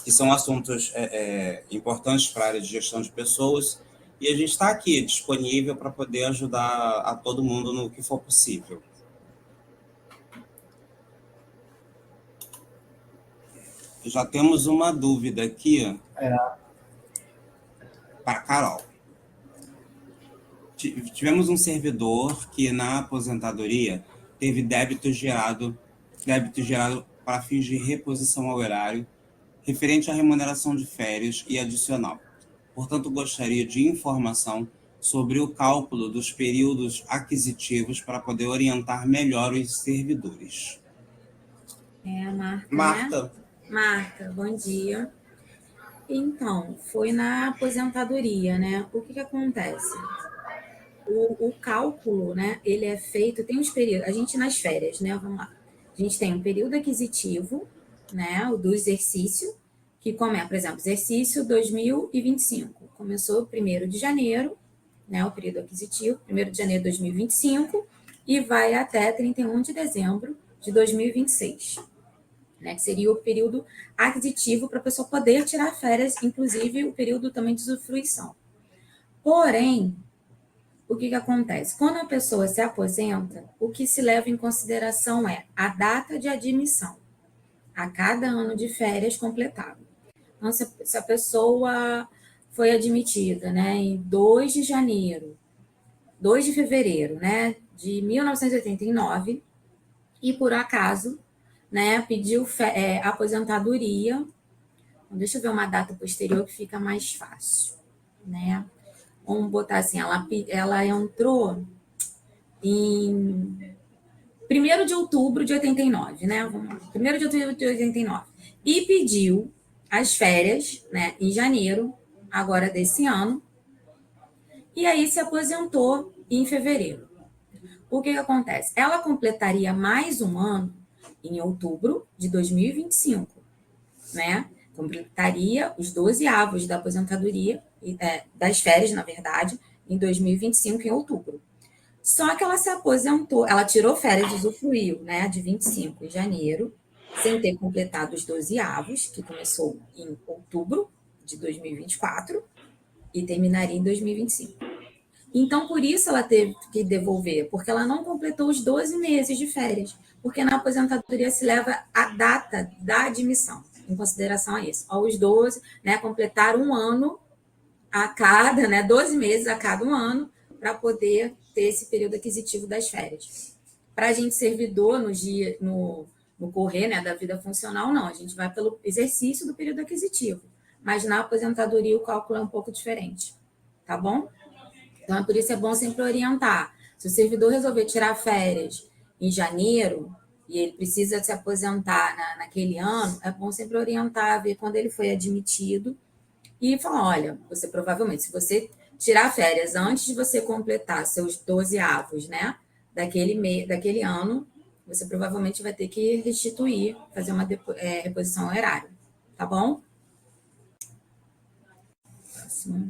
que são assuntos importantes para a área de gestão de pessoas, e a gente está aqui disponível para poder ajudar a todo mundo no que for possível. Já temos uma dúvida aqui para a Carol. Tivemos um servidor que, na aposentadoria, teve débito gerado para fins de reposição ao erário, referente à remuneração de férias e adicional. Portanto, gostaria de informação sobre o cálculo dos períodos aquisitivos para poder orientar melhor os servidores. A Marta, Marta. Né? Marta, bom dia. Então, foi na aposentadoria, né? O que acontece? O cálculo, né? Ele é feito, tem uns períodos, a gente nas férias, né? Vamos lá. A gente tem um período aquisitivo, né? O do exercício, que começa, por exemplo, exercício 2025. Começou 1º de janeiro, né? O período aquisitivo, 1º de janeiro de 2025, e vai até 31 de dezembro de 2026. Né, que seria o período aquisitivo para a pessoa poder tirar férias, inclusive o período também de usufruição. Porém, o que acontece? Quando a pessoa se aposenta, o que se leva em consideração é a data de admissão a cada ano de férias completado. Então, se a pessoa foi admitida, né, em 2 de janeiro, 2 de fevereiro, né, de 1989, e por acaso, né, pediu aposentadoria. Deixa eu ver uma data posterior que fica mais fácil, né? Vamos botar assim, ela entrou em 1º de outubro de 89, né? 1º de outubro de 89. E pediu as férias, né, em janeiro, agora desse ano, e aí se aposentou em fevereiro. O que acontece? Ela completaria mais um ano em outubro de 2025, né? Completaria os 12 avos da aposentadoria, das férias, na verdade, em 2025, em outubro. Só que ela se aposentou, ela tirou férias, usufruiu, né, de 25 de janeiro, sem ter completado os 12 avos, que começou em outubro de 2024 e terminaria em 2025. Então, por isso ela teve que devolver, porque ela não completou os 12 meses de férias, porque na aposentadoria se leva a data da admissão, em consideração a isso. Aos 12, né, completar um ano a cada, né, 12 meses a cada um ano, para poder ter esse período aquisitivo das férias. Para a gente servidor, no correr, né, da vida funcional, não, a gente vai pelo exercício do período aquisitivo, mas na aposentadoria o cálculo é um pouco diferente, tá bom? Então, por isso é bom sempre orientar. Se o servidor resolver tirar férias em janeiro e ele precisa se aposentar naquele ano, é bom sempre orientar, ver quando ele foi admitido e falar, olha, você provavelmente, se você tirar férias antes de você completar seus 12 avos, né, daquele ano, você provavelmente vai ter que restituir, fazer uma reposição ao erário, tá bom?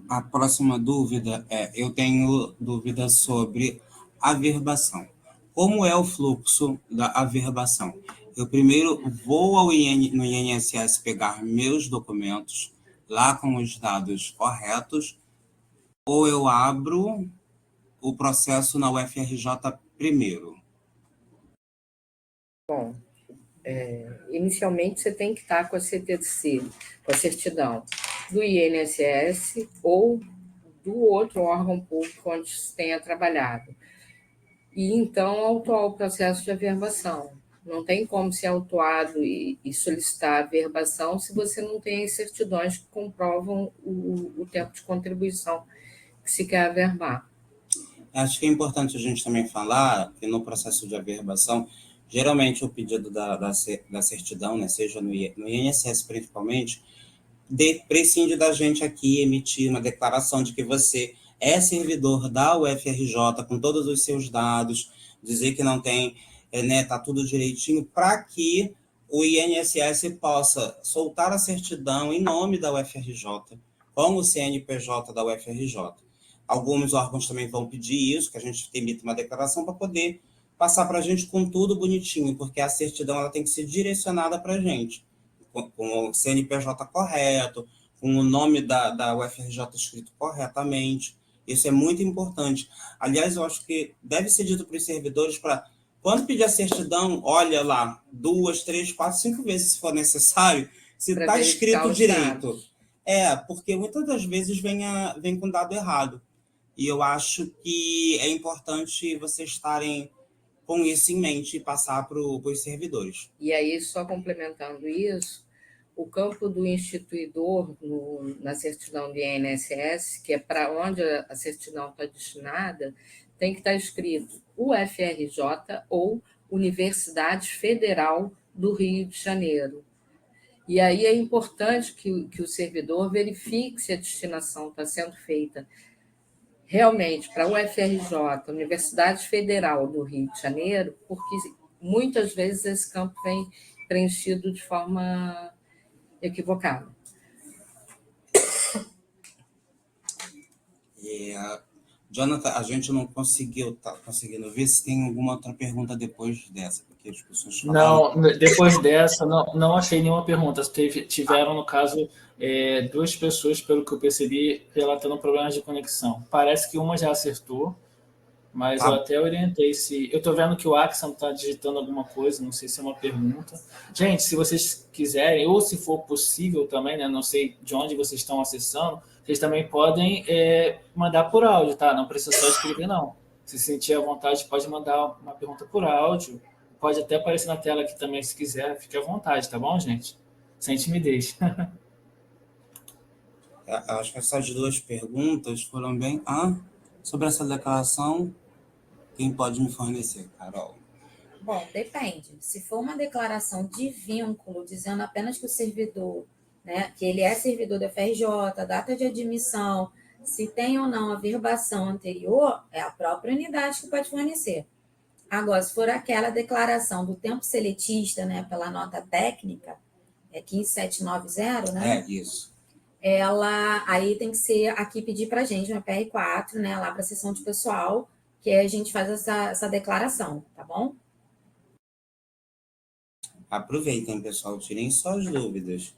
A próxima dúvida eu tenho dúvida sobre averbação. Como é o fluxo da averbação? Eu primeiro vou no INSS pegar meus documentos, lá com os dados corretos, ou eu abro o processo na UFRJ primeiro? Bom, inicialmente você tem que estar com a CTC, com a certidão do INSS ou do outro órgão público onde você tenha trabalhado. E então autuar o processo de averbação. Não tem como ser autuado e solicitar a averbação se você não tem as certidões que comprovam o tempo de contribuição que se quer averbar. Acho que é importante a gente também falar que no processo de averbação, geralmente o pedido da certidão, né, seja no INSS principalmente, prescinde da gente aqui emitir uma declaração de que você é servidor da UFRJ com todos os seus dados, dizer que não tem, né, tá tudo direitinho, para que o INSS possa soltar a certidão em nome da UFRJ, com o CNPJ da UFRJ. Alguns órgãos também vão pedir isso, que a gente emita uma declaração para poder passar para a gente com tudo bonitinho, porque a certidão ela tem que ser direcionada para a gente. com o CNPJ correto, com o nome da UFRJ escrito corretamente. Isso é muito importante. Aliás, eu acho que deve ser dito para os servidores para, quando pedir a certidão, olha lá, 2, 3, 4, 5 vezes, se for necessário, se está escrito direito. Porque muitas das vezes vem com dado errado. E eu acho que é importante vocês estarem com isso em mente e passar para os servidores. E aí, só complementando isso, o campo do instituidor na certidão do INSS, que é para onde a certidão está destinada, tem que estar escrito UFRJ ou Universidade Federal do Rio de Janeiro. E aí é importante que o servidor verifique se a destinação está sendo feita realmente para a UFRJ, Universidade Federal do Rio de Janeiro, porque muitas vezes esse campo vem preenchido de forma equivocada. Jonathan, a gente não tá conseguindo ver se tem alguma outra pergunta depois dessa, porque as pessoas falaram... Não, depois dessa, não achei nenhuma pergunta. Tiveram, no caso, 2 pessoas, pelo que eu percebi, relatando problemas de conexão. Parece que uma já acertou, mas eu até orientei se... Eu estou vendo que o Axon está digitando alguma coisa, não sei se é uma pergunta. Gente, se vocês quiserem, ou se for possível também, né, não sei de onde vocês estão acessando, vocês também podem mandar por áudio, tá? Não precisa só escrever, não. Se sentir à vontade, pode mandar uma pergunta por áudio. Pode até aparecer na tela aqui também, se quiser. Fique à vontade, tá bom, gente? Sem timidez. Acho que essas 2 perguntas foram bem... sobre essa declaração, quem pode me fornecer, Carol? Bom, depende. Se for uma declaração de vínculo, dizendo apenas que o servidor, né, que ele é servidor da FRJ, data de admissão, se tem ou não a verbação anterior, é a própria unidade que pode fornecer. Agora, se for aquela declaração do tempo seletista, né, pela nota técnica, 15790, né? Isso. Ela aí tem que ser aqui pedir para a gente uma PR4, né, lá para a seção de pessoal, que a gente faz essa declaração, tá bom? Aproveitem, pessoal, tirem suas dúvidas.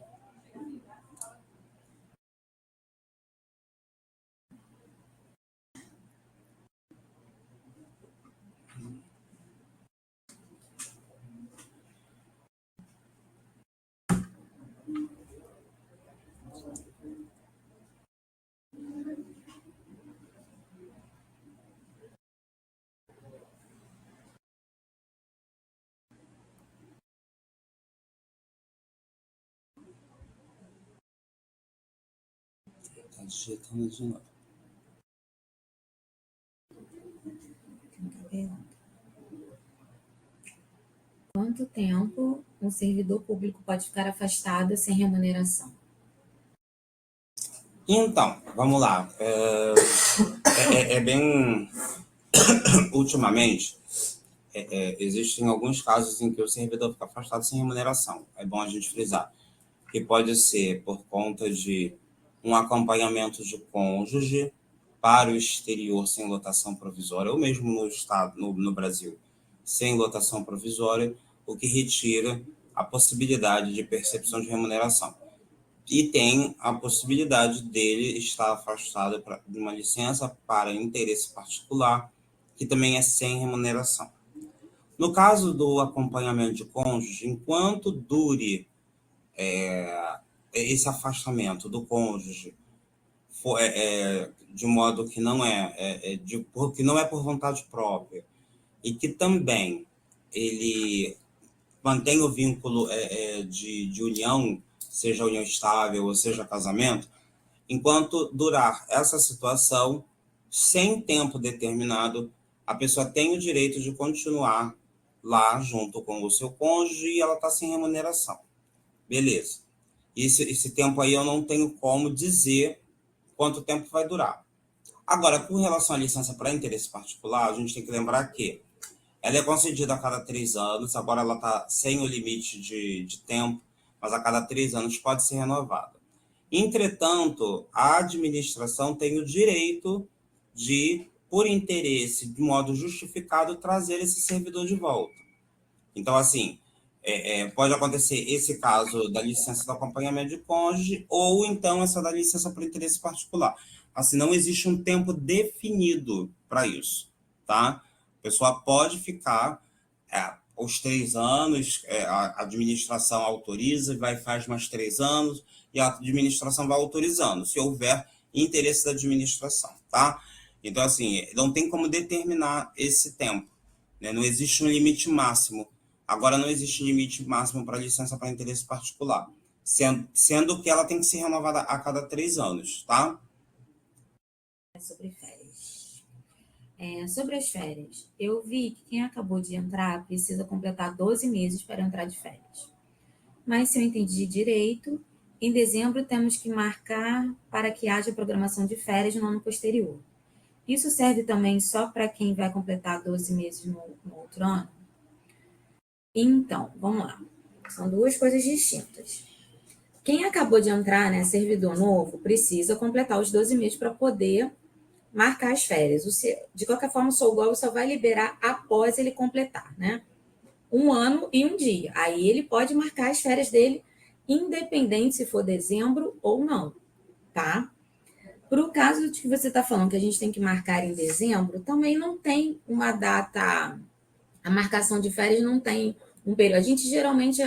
Está digitando de novo. Quanto tempo um servidor público pode ficar afastado sem remuneração? Então, vamos lá. Bem... Ultimamente, existem alguns casos em que o servidor fica afastado sem remuneração. É bom a gente frisar. Que pode ser por conta de um acompanhamento de cônjuge para o exterior sem lotação provisória, ou mesmo no estado, no Brasil, sem lotação provisória, o que retira a possibilidade de percepção de remuneração. E tem a possibilidade dele estar afastado de uma licença para interesse particular, que também é sem remuneração. No caso do acompanhamento de cônjuge, enquanto dure esse afastamento do cônjuge de modo que não que não é por vontade própria, e que também ele mantém o vínculo de união, seja união estável ou seja casamento, enquanto durar essa situação, sem tempo determinado, a pessoa tem o direito de continuar lá junto com o seu cônjuge e ela está sem remuneração. Beleza. Esse tempo aí eu não tenho como dizer quanto tempo vai durar. Agora, com relação à licença para interesse particular, a gente tem que lembrar que ela é concedida a cada 3 anos, agora ela está sem o limite de tempo, mas a cada 3 anos pode ser renovada. Entretanto, a administração tem o direito de, por interesse, de modo justificado, trazer esse servidor de volta. Então, assim, pode acontecer esse caso da licença do acompanhamento de cônjuge, ou então essa da licença por interesse particular. Assim, não existe um tempo definido para isso, tá? A pessoa pode ficar os 3 anos, a administração autoriza, faz mais 3 anos, e a administração vai autorizando, se houver interesse da administração, tá? Então, assim, não tem como determinar esse tempo, né? Não existe um limite máximo. Agora, não existe limite máximo para licença para interesse particular, sendo que ela tem que ser renovada a cada 3 anos, tá? Sobre férias. Sobre as férias, eu vi que quem acabou de entrar precisa completar 12 meses para entrar de férias. Mas, se eu entendi direito, em dezembro temos que marcar para que haja programação de férias no ano posterior. Isso serve também só para quem vai completar 12 meses no outro ano? Então, vamos lá. São 2 coisas distintas. Quem acabou de entrar, né, servidor novo, precisa completar os 12 meses para poder marcar as férias. De qualquer forma, o Solgov só vai liberar após ele completar, né? 1 ano e 1 dia. Aí ele pode marcar as férias dele, independente se for dezembro ou não, tá? Para o caso de que você está falando que a gente tem que marcar em dezembro, também não tem uma data, a marcação de férias não tem um período. A gente geralmente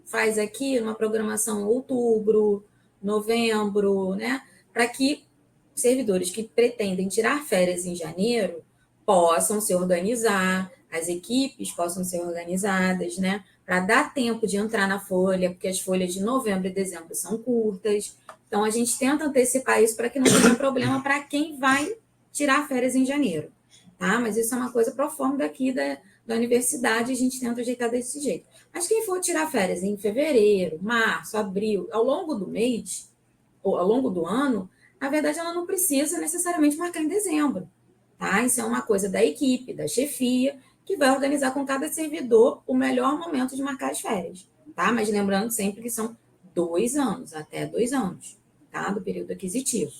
faz aqui uma programação em outubro, novembro, né? Para que servidores que pretendem tirar férias em janeiro possam se organizar, as equipes possam ser organizadas, né? Para dar tempo de entrar na folha, porque as folhas de novembro e dezembro são curtas. Então, a gente tenta antecipar isso para que não tenha problema para quem vai tirar férias em janeiro, tá? Mas isso é uma coisa pro forma daqui da universidade, a gente tenta ajeitar desse jeito. Mas quem for tirar férias em fevereiro, março, abril, ao longo do mês, ou ao longo do ano, na verdade, ela não precisa necessariamente marcar em dezembro, tá? Isso é uma coisa da equipe, da chefia, que vai organizar com cada servidor o melhor momento de marcar as férias, tá? Mas lembrando sempre que são 2 anos, até 2 anos, tá? Do período aquisitivo,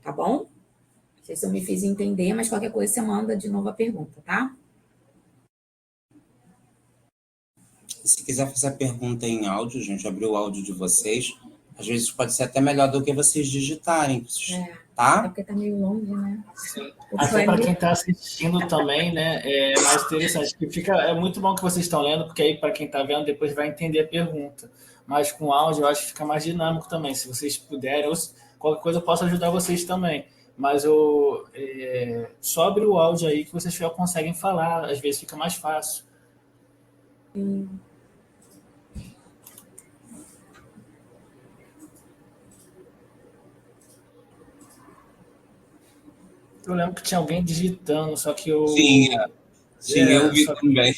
tá bom? Não sei se eu me fiz entender, mas qualquer coisa você manda de novo a pergunta, tá? Se quiser fazer a pergunta em áudio, gente, abrir o áudio de vocês, às vezes pode ser até melhor do que vocês digitarem, tá? É porque tá meio longe, né? Sim. Até para quem está assistindo também, né, é mais interessante. É muito bom que vocês estão lendo, porque aí para quem está vendo depois vai entender a pergunta. Mas com áudio eu acho que fica mais dinâmico também. Se vocês puderem, ou qualquer coisa eu posso ajudar vocês também. Mas só abrir o áudio aí que vocês já conseguem falar, às vezes fica mais fácil. Eu lembro que tinha alguém digitando, só que eu... Sim, eu vi também.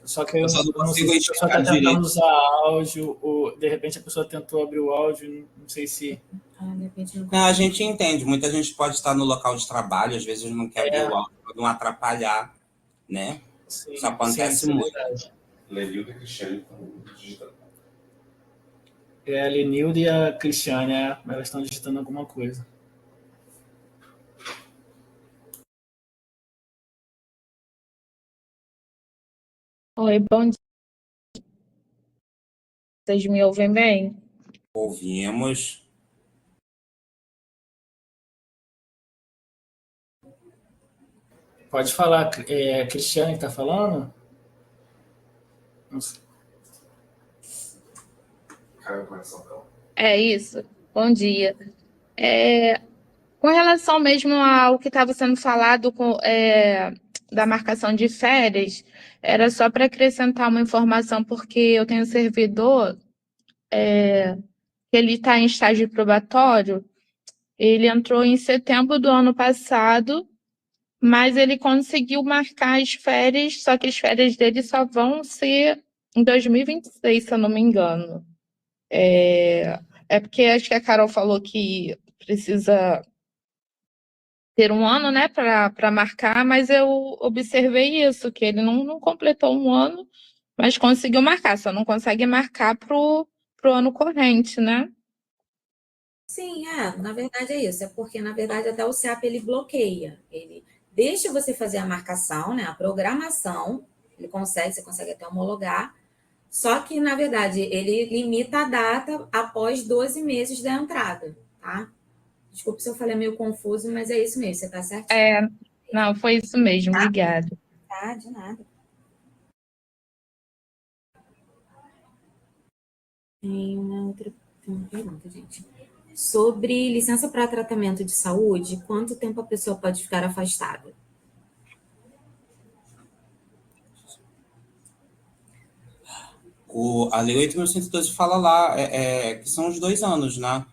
Só que eu só não consigo sei se a pessoa está tentando usar áudio, ou de repente a pessoa tentou abrir o áudio, não sei se... A gente entende, muita gente pode estar no local de trabalho, às vezes não quer abrir o áudio para não atrapalhar, né? Sim, isso acontece muito. Lenilda e Cristiane estão digitando. A Lenilda e a Cristiane, elas estão digitando alguma coisa. Oi, bom dia. Vocês me ouvem bem? Ouvimos. Pode falar, a Cristiane está falando? Não sei. Caiu o coração dela. É isso. Bom dia. Com relação mesmo ao que estava sendo falado da marcação de férias, era só para acrescentar uma informação, porque eu tenho um servidor que ele está em estágio probatório. Ele entrou em setembro do ano passado, mas ele conseguiu marcar as férias, só que as férias dele só vão ser em 2026, se eu não me engano. Porque acho que a Carol falou que precisa ter 1 ano, né, para marcar, mas eu observei isso, que ele não completou 1 ano, mas conseguiu marcar, só não consegue marcar pro ano corrente, né? Sim, na verdade é isso. É porque, na verdade, até o CEAP ele bloqueia. Ele deixa você fazer a marcação, né, a programação, você consegue até homologar, Só que, na verdade, ele limita a data após 12 meses da entrada, tá? Desculpa se eu falei meio confuso, mas é isso mesmo, você tá certo? Não, foi isso mesmo, obrigada. Tá, de nada. Tem uma pergunta, gente. Sobre licença para tratamento de saúde, quanto tempo a pessoa pode ficar afastada? A Lei 8.112 fala lá que são os 2 anos, né?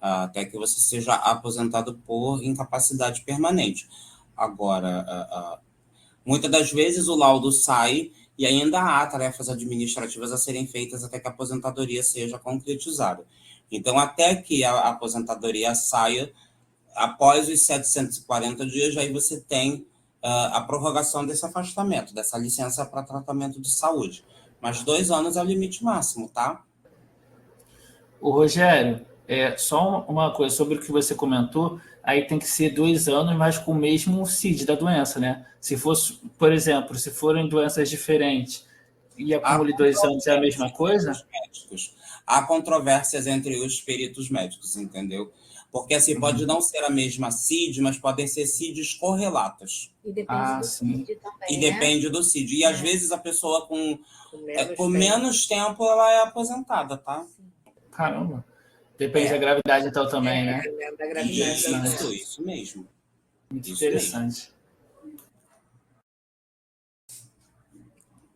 Até que você seja aposentado por incapacidade permanente. Agora, muitas das vezes o laudo sai e ainda há tarefas administrativas a serem feitas até que a aposentadoria seja concretizada. Então, até que a aposentadoria saia, após os 740 dias, aí você tem a prorrogação desse afastamento, dessa licença para tratamento de saúde. Mas 2 anos é o limite máximo, tá? O Rogério, só uma coisa sobre o que você comentou, aí tem que ser 2 anos, mas com o mesmo CID da doença, né? Se fosse, por exemplo, se forem doenças diferentes e acumule 2 anos, é a mesma coisa? Há controvérsias entre os peritos médicos, entendeu? Porque assim, pode não ser a mesma CID, mas podem ser CIDs correlatas. E depende do CID também, E depende do CID. E às vezes a pessoa com Com menos tempo ela é aposentada, tá? Caramba. Depende da gravidade então também, né? Dependendo da gravidade. Isso mesmo. Muito interessante.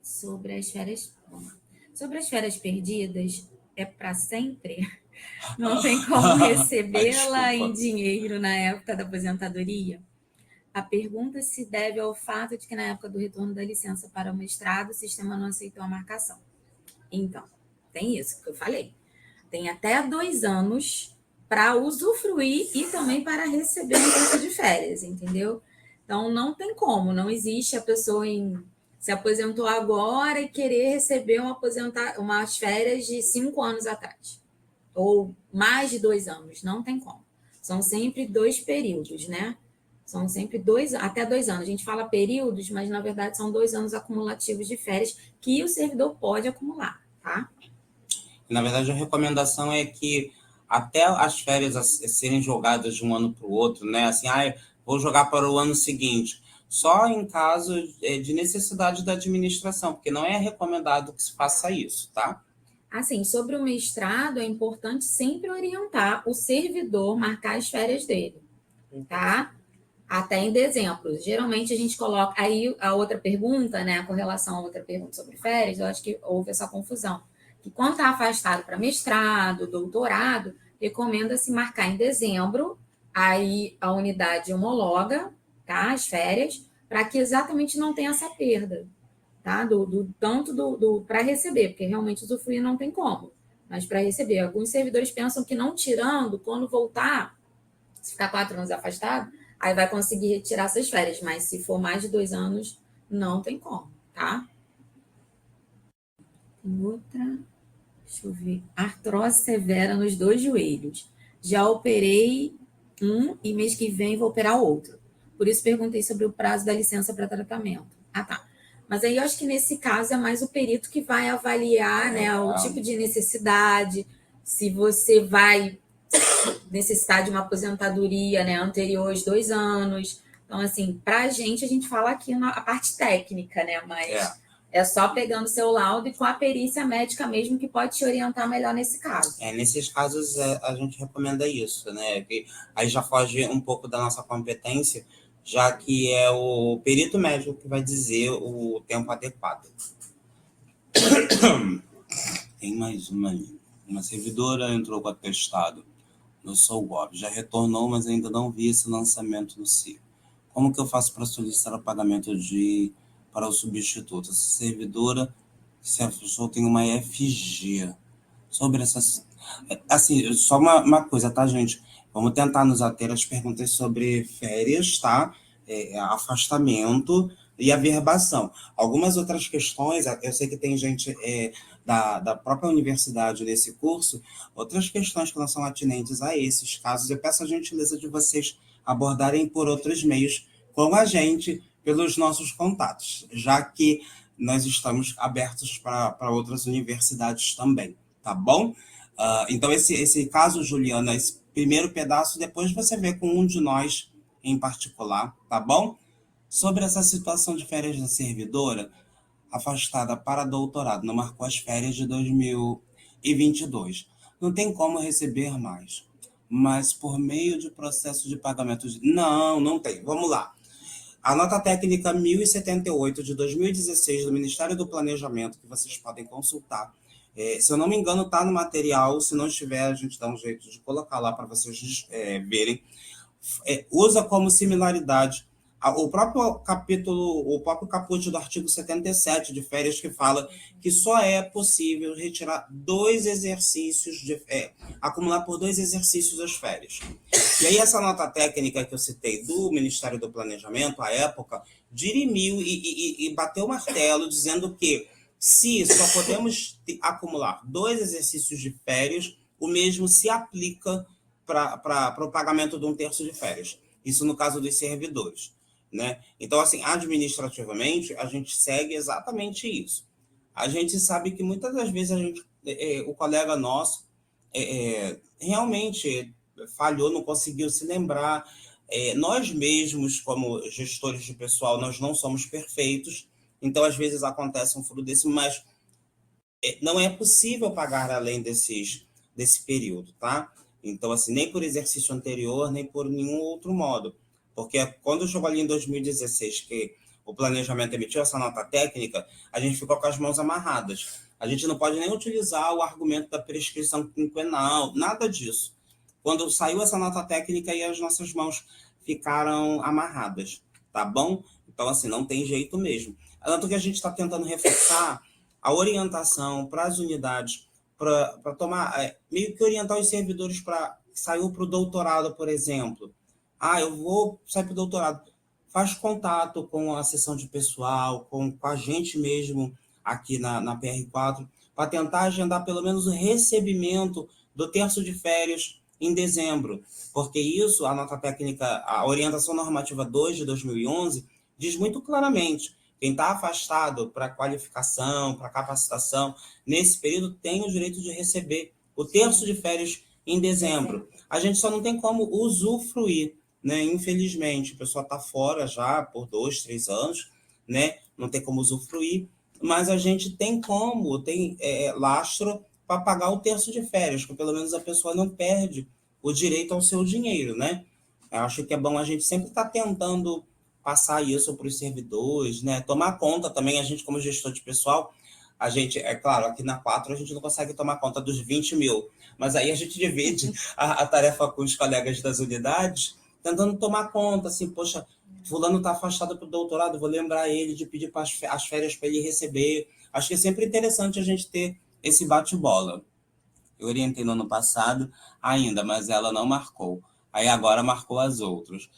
Sobre as férias perdidas, é para sempre? Não tem como recebê-la em dinheiro na época da aposentadoria? A pergunta se deve ao fato de que, na época do retorno da licença para o mestrado, o sistema não aceitou a marcação. Então, tem isso que eu falei. Tem até 2 anos para usufruir e também para receber um tempo de férias, entendeu? Então, não tem como, não existe a pessoa se aposentou agora e querer receber umas férias de 5 anos atrás, ou mais de 2 anos, não tem como. São sempre 2 períodos, né? São sempre até 2 anos. A gente fala períodos, mas na verdade são 2 anos acumulativos de férias que o servidor pode acumular, tá? Na verdade, a recomendação é que até as férias serem jogadas de um ano para o outro, né? Assim, vou jogar para o ano seguinte. Só em caso de necessidade da administração, porque não é recomendado que se faça isso, tá? Assim, sobre o mestrado, é importante sempre orientar o servidor marcar as férias dele, tá? Até em dezembro. Geralmente a gente coloca... Aí a outra pergunta, né? Com relação a outra pergunta sobre férias, eu acho que houve essa confusão. Que quando está afastado para mestrado, doutorado, recomenda-se marcar em dezembro, aí a unidade homologa, tá? As férias, para que exatamente não tenha essa perda, tá? Para receber, porque realmente usufruir não tem como, mas para receber. Alguns servidores pensam que não tirando, quando voltar, se ficar 4 anos afastado, aí vai conseguir retirar essas férias, mas se for mais de 2 anos, não tem como, tá? Tem outra, deixa eu ver. Artrose severa nos 2 joelhos. Já operei um e mês que vem vou operar outro. Por isso perguntei sobre o prazo da licença para tratamento. Tá. Mas aí eu acho que nesse caso é mais o perito que vai avaliar, né, o tipo de necessidade, se você vai necessitar de uma aposentadoria, né, anterior aos 2 anos. Então, assim, para a gente fala aqui a parte técnica, né, mas é só pegando o seu laudo e com a perícia médica mesmo que pode te orientar melhor nesse caso. Nesses casos, a gente recomenda isso, né? Que aí já foge um pouco da nossa competência, já que é o perito médico que vai dizer o tempo adequado. Tem mais uma ali. Uma servidora entrou com atestado no SOLGOV. Já retornou, mas ainda não vi esse lançamento no CIR. Como que eu faço para solicitar o pagamento para o substituto? Essa servidora se afastou tem uma FG. Sobre essas... Assim, só uma coisa, tá, gente? Vamos tentar nos ater às perguntas sobre férias, tá? Afastamento e averbação. Algumas outras questões, eu sei que tem gente da própria universidade nesse curso, outras questões que não são atinentes a esses casos, eu peço a gentileza de vocês abordarem por outros meios com a gente, pelos nossos contatos, já que nós estamos abertos para outras universidades também, tá bom? Então, esse caso, Juliana, esse primeiro pedaço, depois você vê com um de nós em particular, tá bom? Sobre essa situação de férias da servidora, afastada para doutorado, não marcou as férias de 2022. Não tem como receber mais, mas por meio de processo de pagamento... Não tem. Vamos lá. A nota técnica 1078 de 2016 do Ministério do Planejamento, que vocês podem consultar. Se eu não me engano, está no material. Se não estiver, a gente dá um jeito de colocar lá para vocês verem. Usa como similaridade o próprio caput do artigo 77 de férias, que fala que só é possível retirar 2 exercícios, acumular por 2 exercícios as férias. E aí essa nota técnica que eu citei do Ministério do Planejamento, à época, dirimiu e bateu o martelo, dizendo que se só podemos acumular 2 exercícios de férias, o mesmo se aplica para o pagamento de 1/3 de férias. Isso no caso dos servidores. Né? Então, assim, administrativamente, a gente segue exatamente isso. A gente sabe que muitas das vezes o colega nosso realmente falhou, não conseguiu se lembrar. Nós mesmos, como gestores de pessoal, nós não somos perfeitos, então, às vezes, acontece um furo desse, mas não é possível pagar além desse período, tá? Então, assim, nem por exercício anterior, nem por nenhum outro modo. Porque quando chegou ali em 2016, que o planejamento emitiu essa nota técnica, a gente ficou com as mãos amarradas. A gente não pode nem utilizar o argumento da prescrição quinquenal, nada disso. Quando saiu essa nota técnica, aí as nossas mãos ficaram amarradas, tá bom? Então, assim, não tem jeito mesmo. Tanto que a gente está tentando reforçar a orientação para as unidades, para tomar, meio que orientar os servidores para sair para o doutorado, por exemplo. Eu vou sair para o doutorado. Faz contato com a seção de pessoal, com a gente mesmo aqui na PR4, para tentar agendar pelo menos o recebimento do 1/3 de férias em dezembro. Porque isso, a nota técnica, a orientação normativa 2 de 2011, diz muito claramente: quem está afastado para qualificação, para capacitação, nesse período tem o direito de receber o 1/3 de férias em dezembro. A gente só não tem como usufruir, né? Infelizmente, a pessoa está fora já por 2, 3 anos, né? Não tem como usufruir, mas a gente tem lastro para pagar o 1/3 de férias, que pelo menos a pessoa não perde o direito ao seu dinheiro, né? Eu acho que é bom a gente sempre estar tentando passar isso para os servidores, né? Tomar conta também, a gente como gestor de pessoal, a gente, claro, aqui na 4 a gente não consegue tomar conta dos 20 mil, mas aí a gente divide a tarefa com os colegas das unidades, tentando tomar conta, assim, poxa, fulano está afastado para o doutorado, vou lembrar ele de pedir as férias para ele receber. Acho que é sempre interessante a gente ter esse bate-bola. Eu orientei no ano passado ainda, mas ela não marcou. Aí agora marcou as outras.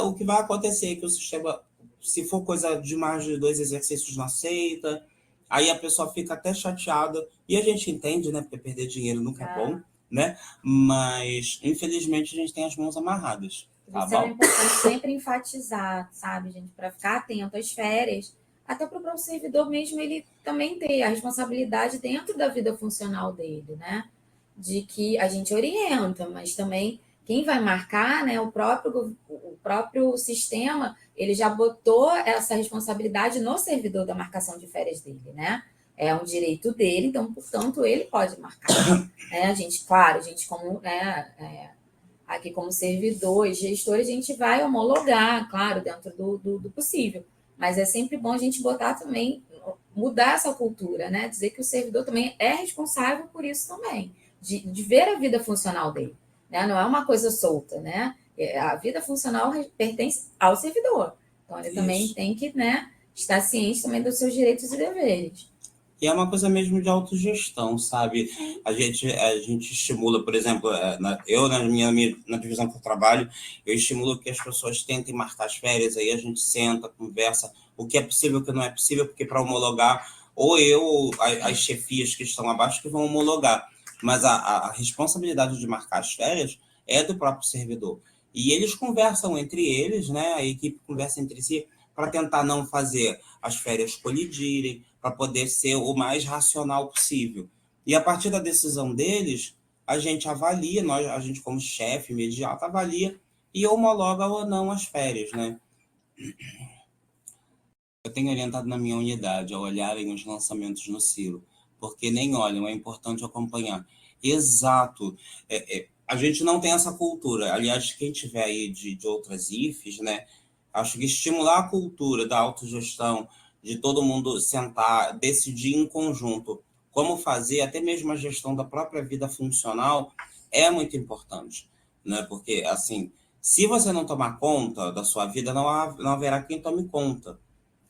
O que vai acontecer é que o sistema, se for coisa de mais de 2 exercícios, não aceita, aí a pessoa fica até chateada, e a gente entende, né, porque perder dinheiro nunca é bom, né? Mas, infelizmente, a gente tem as mãos amarradas. Tá Isso é bom? importante sempre enfatizar, sabe, gente? Para ficar atento às férias, até para o próprio servidor mesmo, ele também ter a responsabilidade dentro da vida funcional dele, né? De que a gente orienta, mas também quem vai marcar, né? O próprio sistema, ele já botou essa responsabilidade no servidor da marcação de férias dele, né? É um direito dele, então, portanto, ele pode marcar. A gente, claro, a gente como, aqui como servidor e gestor, a gente vai homologar, claro, dentro do possível. Mas é sempre bom a gente botar também, mudar essa cultura, né? Dizer que o servidor também é responsável por isso também, de ver a vida funcional dele, né? Não é uma coisa solta, né? A vida funcional pertence ao servidor. Então, ele também tem que, né, estar ciente também dos seus direitos e deveres. E é uma coisa mesmo de autogestão, sabe? A gente estimula, por exemplo, na divisão que eu trabalho, eu estimulo que as pessoas tentem marcar as férias, aí a gente senta, conversa, o que é possível, o que não é possível, porque para homologar, ou as chefias que estão abaixo que vão homologar, mas a responsabilidade de marcar as férias é do próprio servidor. E eles conversam entre eles, né? A equipe conversa entre si para tentar não fazer as férias colidirem, para poder ser o mais racional possível. E a partir da decisão deles, a gente avalia, a gente como chefe imediato avalia e homologa ou não as férias, né? Eu tenho orientado na minha unidade a olharem os lançamentos no Ciro, porque nem olham, é importante acompanhar. Exato. A gente não tem essa cultura. Aliás, quem tiver aí de outras IFES, né? Acho que estimular a cultura da autogestão, de todo mundo sentar, decidir em conjunto como fazer, até mesmo a gestão da própria vida funcional, é muito importante, né? Porque, assim, se você não tomar conta da sua vida, não haverá quem tome conta,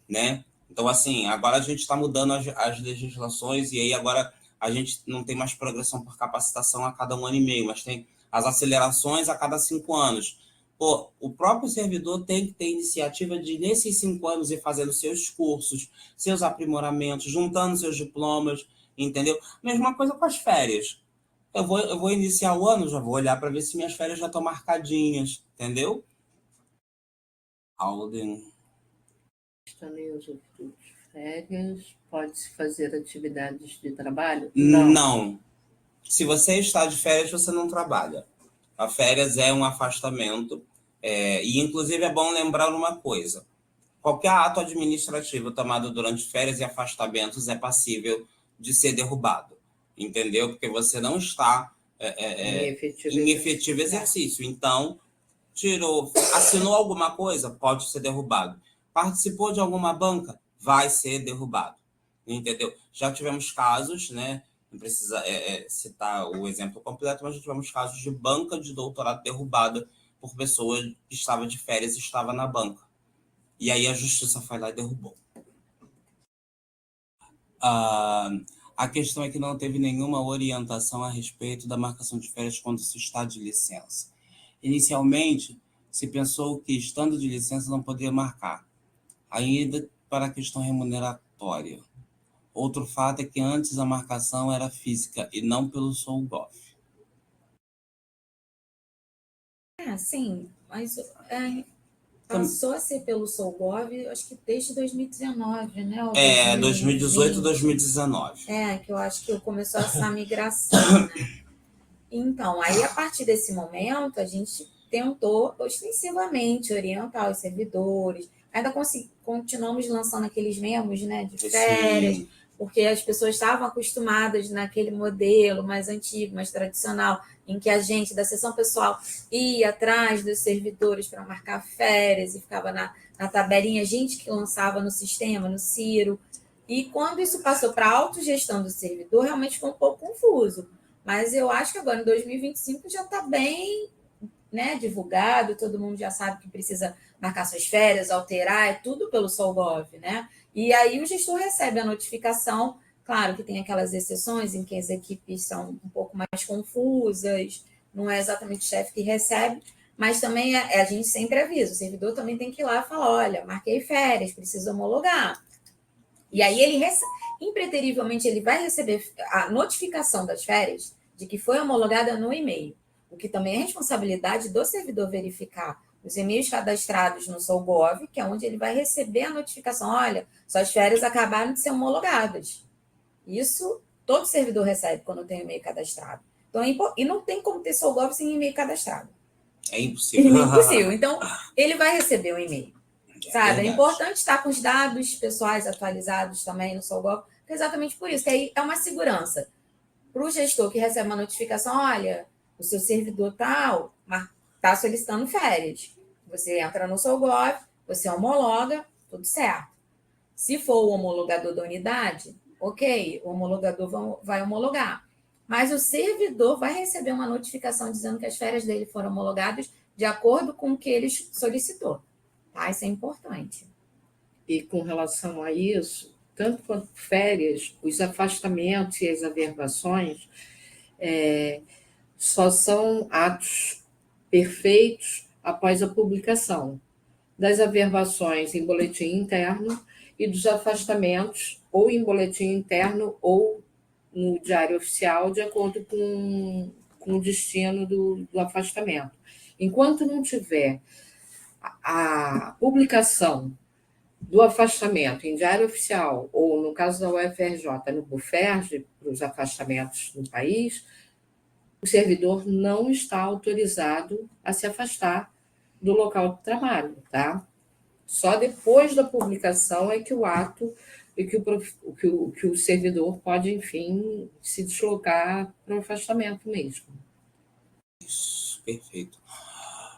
né? Então, assim, agora a gente está mudando as legislações e aí agora a gente não tem mais progressão por capacitação a cada 1 ano e meio, mas tem as acelerações a cada 5 anos. Pô, o próprio servidor tem que ter iniciativa de, nesses 5 anos, ir fazendo seus cursos, seus aprimoramentos, juntando seus diplomas, entendeu? Mesma coisa com as férias. Eu vou iniciar o ano, já vou olhar para ver se minhas férias já estão marcadinhas, entendeu? Alden. Estando em usufruto de férias, pode-se fazer atividades de trabalho? Não. Se você está de férias, você não trabalha. A férias é um afastamento. E, inclusive, é bom lembrar uma coisa. Qualquer ato administrativo tomado durante férias e afastamentos é passível de ser derrubado. Entendeu? Porque você não está em efetivo exercício. Então, assinou alguma coisa, pode ser derrubado. Participou de alguma banca, vai ser derrubado. Entendeu? Já tivemos casos, né? Não precisa citar o exemplo completo, mas já tivemos casos de banca de doutorado derrubada por pessoa que estava de férias e estava na banca. E aí a justiça foi lá e derrubou. A questão é que não teve nenhuma orientação a respeito da marcação de férias quando se está de licença. Inicialmente, se pensou que, estando de licença, não poderia marcar, ainda para a questão remuneratória. Outro fato é que antes a marcação era física e não pelo SOLGOV. Sim, mas passou a ser pelo SOLGOV, acho que desde 2019, né? 2018, 2019. Que eu acho que começou essa migração, né? Então, aí a partir desse momento, a gente tentou ostensivamente orientar os servidores, ainda continuamos lançando aqueles memos, né, de férias, sim, porque as pessoas estavam acostumadas naquele modelo mais antigo, mais tradicional, em que a gente da seção pessoal ia atrás dos servidores para marcar férias e ficava na tabelinha, a gente que lançava no sistema, no Ciro. E quando isso passou para a autogestão do servidor, realmente ficou um pouco confuso. Mas eu acho que agora, em 2025, já está bem, né, divulgado, todo mundo já sabe que precisa marcar suas férias, alterar, é tudo pelo SOLGOV, né? E aí o gestor recebe a notificação, claro que tem aquelas exceções em que as equipes são um pouco mais confusas, não é exatamente o chefe que recebe, mas também a gente sempre avisa, o servidor também tem que ir lá e falar, olha, marquei férias, preciso homologar. E aí ele impreterivelmente ele vai receber a notificação das férias de que foi homologada no e-mail, o que também é responsabilidade do servidor verificar os e-mails cadastrados no SOLGOV, que é onde ele vai receber a notificação, olha, suas férias acabaram de ser homologadas. Isso todo servidor recebe quando tem e-mail cadastrado. Então, e não tem como ter SOLGOV sem e-mail cadastrado. É impossível. É impossível. Então, ele vai receber um e-mail. Sabe? É importante estar com os dados pessoais atualizados também no SOLGOV, é exatamente por isso, que aí é uma segurança para o gestor que recebe uma notificação, olha, o seu servidor tal está solicitando férias. Você entra no SOLGOV, você homologa, tudo certo. Se for o homologador da unidade, ok, o homologador vai homologar. Mas o servidor vai receber uma notificação dizendo que as férias dele foram homologadas de acordo com o que ele solicitou. Tá? Isso é importante. E com relação a isso, tanto quanto férias, os afastamentos e as averbações só são atos perfeitos após a publicação das averbações em boletim interno e dos afastamentos ou em boletim interno ou no Diário Oficial, de acordo com o destino do afastamento. Enquanto não tiver a publicação do afastamento em diário oficial, ou no caso da UFRJ, no Buferd, para os afastamentos no país, o servidor não está autorizado a se afastar do local de trabalho, tá? Só depois da publicação é que o ato e que o servidor pode, enfim, se deslocar para o afastamento mesmo. Isso, perfeito.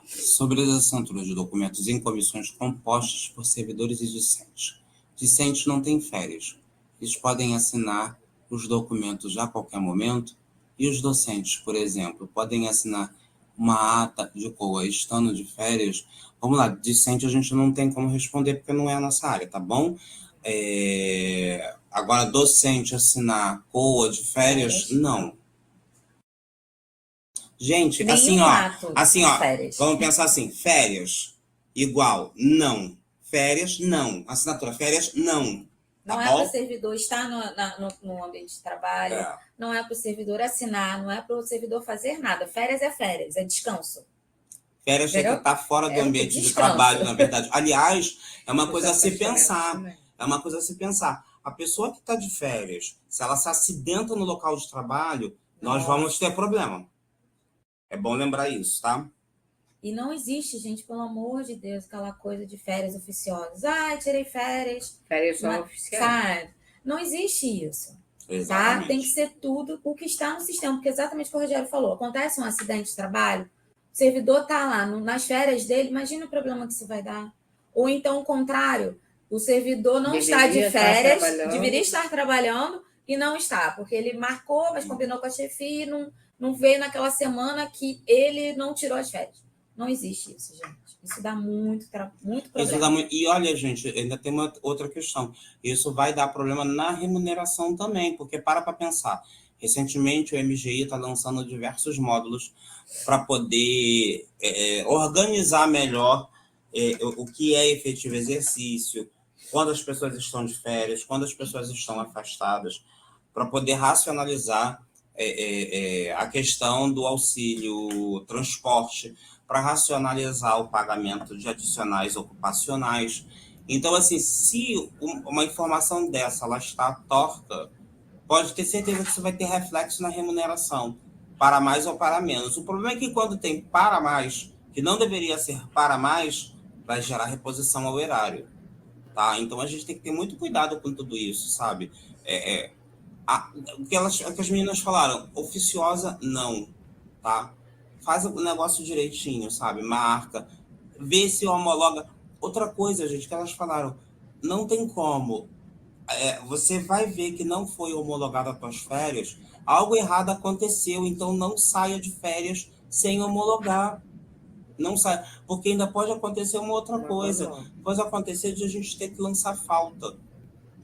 Sobre as assinaturas de documentos em comissões compostas por servidores e discentes. Discentes não têm férias. Eles podem assinar os documentos a qualquer momento e os docentes, por exemplo, podem assinar uma ata de COA estando de férias. Vamos lá, discente a gente não tem como responder porque não é a nossa área, tá bom? Agora, docente assinar COA de férias, não. Gente, Nenhum ato assim, de ó, férias. vamos pensar assim, férias, igual, não. Férias, não. Assinatura, férias, não. Tá Não é bom? para o servidor estar no ambiente de trabalho, É. não é para o servidor assinar, não é para o servidor fazer nada. Férias, é descanso. Férias tem que Entendeu? estar fora do É ambiente de descanso. trabalho, na verdade. Aliás, é uma coisa a Os se afastamentos pensar. também. É uma coisa a se pensar. A pessoa que está de férias, se ela se acidenta no local de trabalho, nós vamos ter problema. É bom lembrar isso, tá? E não existe, gente, pelo amor de Deus, aquela coisa de férias oficiosas. Ah, tirei férias. Férias só Mas, oficiais. sabe? Não existe isso. Tá? Exatamente. Tem que ser tudo o que está no sistema, porque exatamente o que o Rogério falou. Acontece um acidente de trabalho, o servidor está lá nas férias dele, imagina o problema que isso vai dar. Ou então o contrário, o servidor não está de férias, deveria estar trabalhando e não está, porque ele marcou, mas combinou com a chefia e não veio naquela semana que ele não tirou as férias. Não existe isso, gente. Isso dá muito problema. E olha, gente, ainda tem uma outra questão. Isso vai dar problema na remuneração também, porque para pensar. Recentemente, o MGI está lançando diversos módulos para poder organizar melhor o que é efetivo exercício, quando as pessoas estão de férias, quando as pessoas estão afastadas, para poder racionalizar a questão do auxílio transporte, para racionalizar o pagamento de adicionais ocupacionais. Então, assim, se uma informação dessa ela está torta, pode ter certeza que isso vai ter reflexo na remuneração, para mais ou para menos. O problema é que quando tem para mais, que não deveria ser para mais, vai gerar reposição ao erário. Tá? Então, a gente tem que ter muito cuidado com tudo isso, sabe? O que as meninas falaram, oficiosa, não, tá? Faz o negócio direitinho, sabe? Marca, vê se homologa. Outra coisa, gente, que elas falaram, não tem como. Você vai ver que não foi homologada as tuas férias, algo errado aconteceu, então não saia de férias sem homologar. Não saia, porque ainda pode acontecer uma outra coisa. Pode acontecer de a gente ter que lançar falta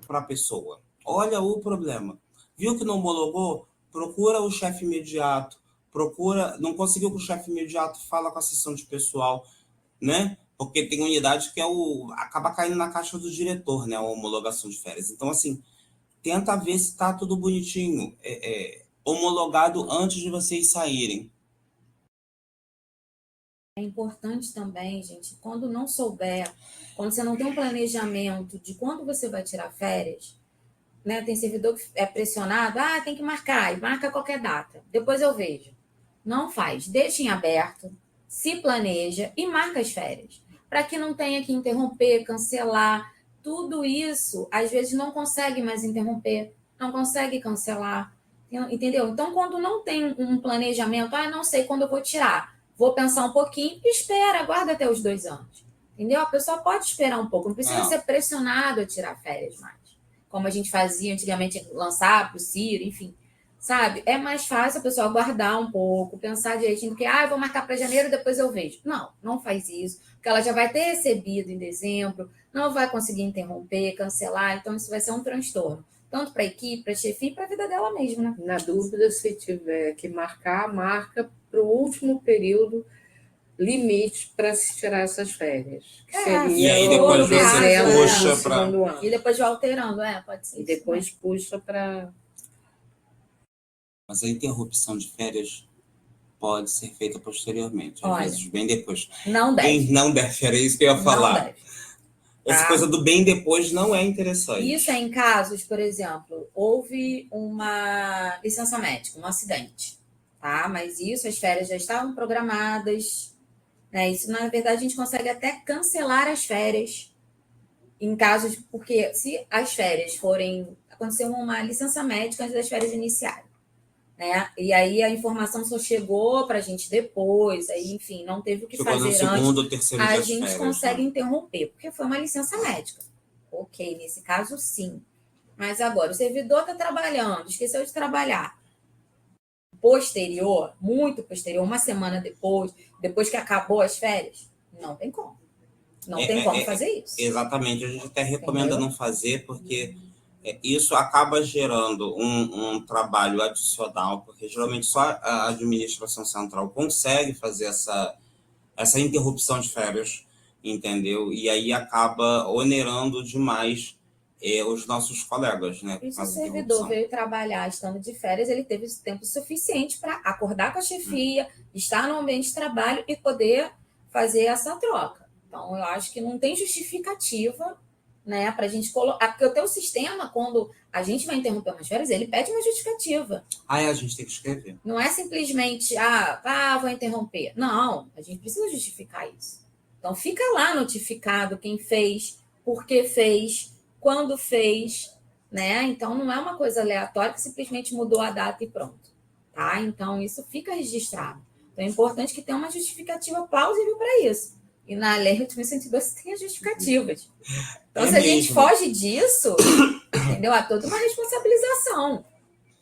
para a pessoa. Olha o problema. Viu que não homologou? Procura o chefe imediato. Não conseguiu com o chefe imediato, fala com a assistente de pessoal, né? Porque tem unidade que acaba caindo na caixa do diretor, né? A homologação de férias. Então, assim, tenta ver se está tudo bonitinho, homologado antes de vocês saírem. É importante também, gente, quando não souber, quando você não tem um planejamento de quando você vai tirar férias, né? Tem servidor que é pressionado, tem que marcar, e marca qualquer data. Depois eu vejo. Não faz, deixa em aberto, se planeja e marca as férias. Para que não tenha que interromper, cancelar. Tudo isso, às vezes, não consegue mais interromper, não consegue cancelar. Entendeu? Então, quando não tem um planejamento, não sei quando eu vou tirar. Vou pensar um pouquinho, espera, aguarda até os 2 anos. Entendeu? A pessoa pode esperar um pouco, não precisa ser pressionado a tirar férias mais. Como a gente fazia antigamente, lançar para o Ciro, enfim. Sabe? É mais fácil a pessoa aguardar um pouco, pensar direitinho, que eu vou marcar para janeiro, depois eu vejo. Não faz isso, porque ela já vai ter recebido em dezembro, não vai conseguir interromper, cancelar, então isso vai ser um transtorno. Tanto para a equipe, para a chefia e para a vida dela mesma, né? Na dúvida, se tiver que marcar, marca para o último período limite para se tirar essas férias. Que seria e aí depois você puxa para... E depois vai alterando, pode ser. E depois puxa para... Mas a interrupção de férias pode ser feita posteriormente, às Olha, vezes bem depois. Não deve. Não deve, era isso que eu ia falar. Não deve. Essa Tá? coisa do bem depois não é interessante. Isso é em casos, por exemplo, houve uma licença médica, um acidente, tá? Mas isso, as férias já estavam programadas, né? Isso, na verdade, a gente consegue até cancelar as férias em casos, porque se as férias forem, aconteceu uma licença médica antes das férias iniciarem, né? E aí a informação só chegou para a gente depois, aí, enfim, não teve o que Chegou no fazer segundo ou antes, terceiro a dia de gente férias, consegue né? interromper, porque foi uma licença médica. Ok, nesse caso, sim. Mas agora, o servidor está trabalhando, esqueceu de trabalhar. Posterior, muito posterior, uma semana depois que acabou as férias, não tem como. Não tem como fazer isso. Exatamente, a gente até recomenda Entendeu? não fazer, porque isso acaba gerando um trabalho adicional, porque geralmente só a administração central consegue fazer essa interrupção de férias, entendeu? E aí acaba onerando demais os nossos colegas, né? E se Com o essa servidor interrupção. veio trabalhar estando de férias, ele teve tempo suficiente para acordar com a chefia, estar no ambiente de trabalho e poder fazer essa troca. Então, eu acho que não tem justificativa, né, para a gente colocar. Porque o teu sistema, quando a gente vai interromper umas férias, ele pede uma justificativa. A gente tem que escrever. Não é simplesmente, vou interromper. Não, a gente precisa justificar isso. Então, fica lá notificado quem fez, por que fez, quando fez, né? Então, não é uma coisa aleatória que simplesmente mudou a data e pronto, tá? Então, isso fica registrado. Então, é importante que tenha uma justificativa plausível para isso. E na Lei 8.112 tem as justificativas. Então, se a gente foge disso, entendeu? Há toda uma responsabilização.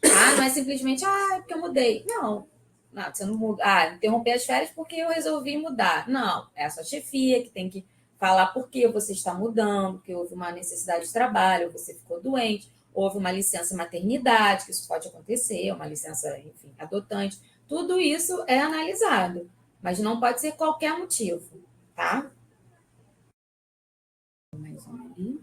Não é simplesmente, é porque eu mudei. Não, você não muda. Interromper as férias porque eu resolvi mudar. Não, é a sua chefia que tem que falar por que você está mudando, que houve uma necessidade de trabalho, você ficou doente, houve uma licença maternidade, que isso pode acontecer, uma licença, enfim, adotante. Tudo isso é analisado, mas não pode ser qualquer motivo, tá? Mais um ali.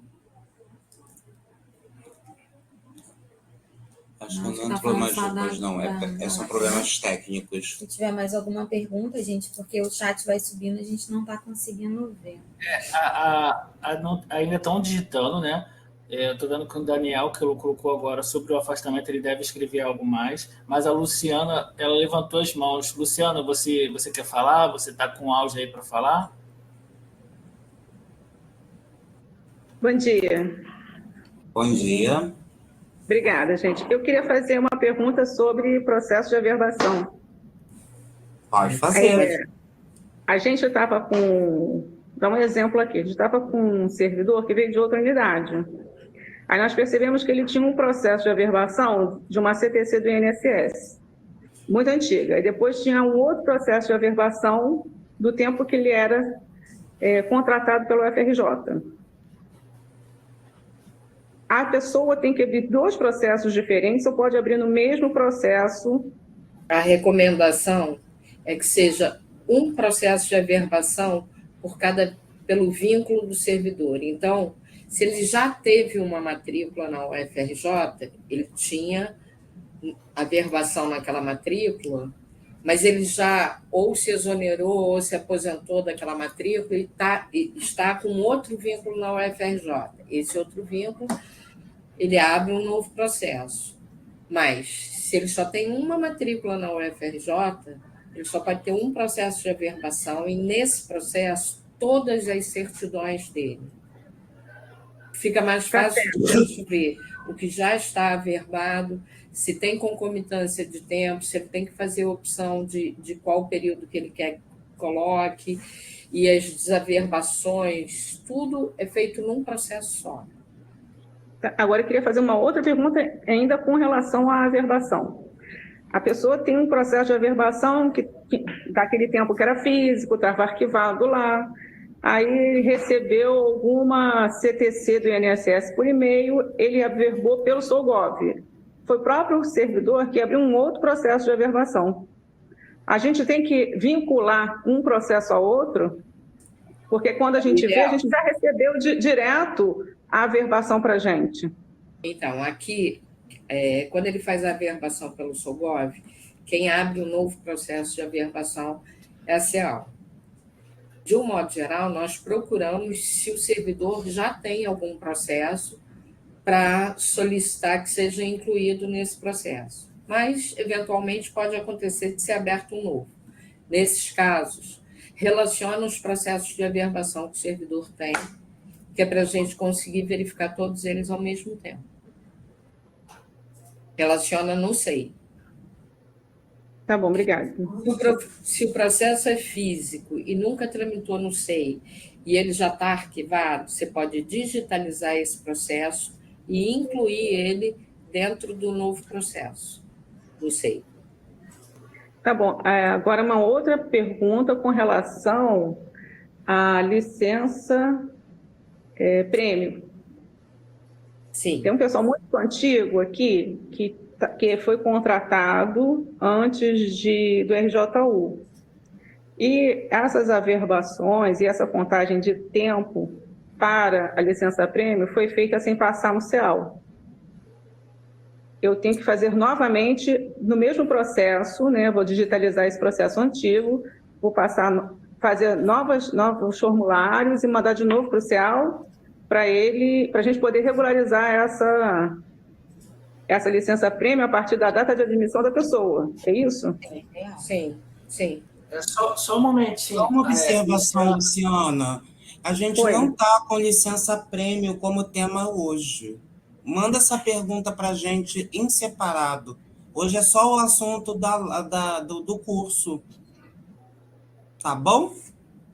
Acho que não entrou mais depois, não. São problemas técnicos. Se tiver mais alguma pergunta, gente, porque o chat vai subindo, a gente não está conseguindo ver. Ainda estão digitando, né? Eu estou vendo que o Daniel, que ele colocou agora sobre o afastamento, ele deve escrever algo mais. Mas a Luciana, ela levantou as mãos. Luciana, você quer falar? Você está com áudio aí para falar? Bom dia. Bom dia. Obrigada, gente. Eu queria fazer uma pergunta sobre processo de averbação. Pode fazer. A gente estava com... Dá um exemplo aqui. A gente estava com um servidor que veio de outra unidade. Aí nós percebemos que ele tinha um processo de averbação de uma CTC do INSS, muito antiga. E depois tinha um outro processo de averbação do tempo que ele era contratado pelo FRJ. A pessoa tem que abrir dois processos diferentes ou pode abrir no mesmo processo? A recomendação é que seja um processo de averbação pelo vínculo do servidor. Então, se ele já teve uma matrícula na UFRJ, ele tinha averbação naquela matrícula, mas ele já ou se exonerou ou se aposentou daquela matrícula e está com outro vínculo na UFRJ. Esse outro vínculo, ele abre um novo processo. Mas, se ele só tem uma matrícula na UFRJ, ele só pode ter um processo de averbação e, nesse processo, todas as certidões dele. Fica mais fácil de a gente ver o que já está averbado, se tem concomitância de tempo, se ele tem que fazer opção de qual período que ele quer que coloque, e as desaverbações, tudo é feito num processo só. Agora, eu queria fazer uma outra pergunta ainda com relação à averbação. A pessoa tem um processo de averbação que daquele tempo que era físico, estava arquivado lá, aí recebeu alguma CTC do INSS por e-mail, ele averbou pelo Solgov. Foi o próprio servidor que abriu um outro processo de averbação. A gente tem que vincular um processo ao outro, porque quando a gente vê, a gente já recebeu direto a averbação para a gente. Então, aqui, quando ele faz a averbação pelo Solgov, quem abre um novo processo de averbação é a CEAL. De um modo geral, nós procuramos se o servidor já tem algum processo para solicitar que seja incluído nesse processo. Mas, eventualmente, pode acontecer de ser aberto um novo. Nesses casos, relaciona os processos de averbação que o servidor tem, que é para a gente conseguir verificar todos eles ao mesmo tempo. Relaciona no SEI. Tá bom, obrigada. Se o processo é físico e nunca tramitou no SEI e ele já está arquivado, você pode digitalizar esse processo e incluir ele dentro do novo processo do SEI. Tá bom. Agora, uma outra pergunta com relação à licença prêmio. Sim. Tem um pessoal muito antigo aqui que foi contratado antes do RJU. E essas averbações e essa contagem de tempo para a licença prêmio foi feita sem passar no CEAL. Eu tenho que fazer novamente no mesmo processo, né? Vou digitalizar esse processo antigo, vou fazer novos formulários e mandar de novo para o CEAL para a gente poder regularizar essa licença prêmio a partir da data de admissão da pessoa. É isso? Sim, sim. Só um momentinho. Só uma observação, Luciana. A gente não está com licença prêmio como tema hoje. Manda essa pergunta para a gente em separado. Hoje é só o assunto do curso. Tá bom?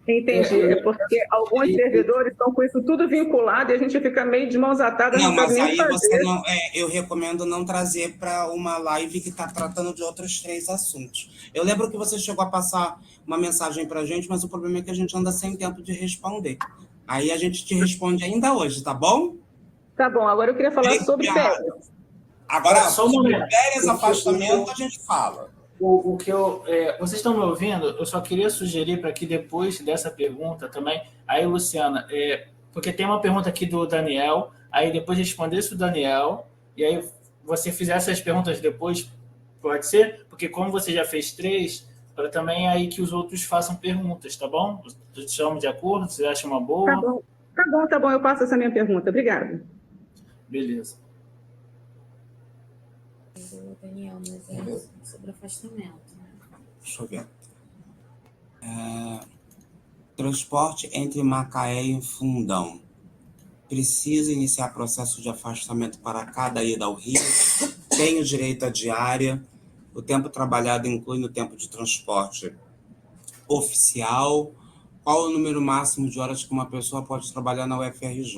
Entendi. É porque alguns servidores estão com isso tudo vinculado e a gente fica meio de mãos atadas. Não, mas aí você não. Eu recomendo não trazer para uma live que está tratando de outros 3 assuntos. Eu lembro que você chegou a passar uma mensagem para a gente, mas o problema é que a gente anda sem tempo de responder. Aí a gente te responde ainda hoje, tá bom? Tá bom. Agora eu queria falar sobre férias. Agora, sobre férias, afastamento, a gente fala. Vocês estão me ouvindo? Eu só queria sugerir para que depois dessa pergunta também, aí, Luciana, porque tem uma pergunta aqui do Daniel, aí depois respondesse o Daniel, e aí você fizesse as perguntas depois, pode ser? Porque como você já fez 3, para também aí que os outros façam perguntas, tá bom? Estamos de acordo? Você acha uma boa? Tá bom, eu passo essa minha pergunta. Obrigada. Beleza. Daniel, mas é sobre afastamento. Deixa eu ver. Transporte entre Macaé e Fundão. Precisa iniciar processo de afastamento para cada ida ao Rio? Tenho direito à diária? O tempo trabalhado inclui no tempo de transporte oficial? Qual o número máximo de horas que uma pessoa pode trabalhar na UFRJ?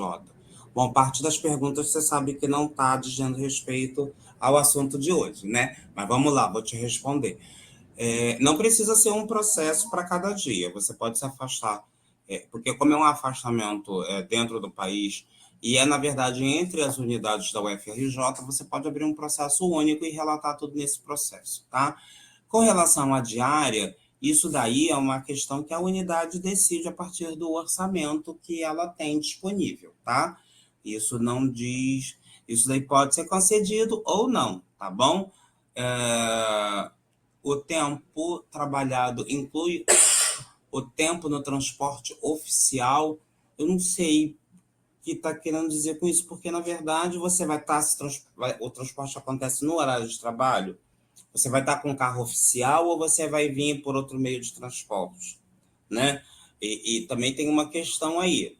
Bom, parte das perguntas você sabe que não está dizendo respeito ao assunto de hoje, né? Mas vamos lá, vou te responder. Não precisa ser um processo para cada dia, você pode se afastar, porque como é um afastamento dentro do país, e na verdade, entre as unidades da UFRJ, você pode abrir um processo único e relatar tudo nesse processo, tá? Com relação à diária, isso daí é uma questão que a unidade decide a partir do orçamento que ela tem disponível, tá? Isso não diz... Isso daí pode ser concedido ou não, tá bom? O tempo trabalhado inclui o tempo no transporte oficial. Eu não sei o que está querendo dizer com isso, porque, na verdade, você vai estar... o transporte acontece no horário de trabalho, você vai estar com carro oficial ou você vai vir por outro meio de transporte, né? E também tem uma questão aí.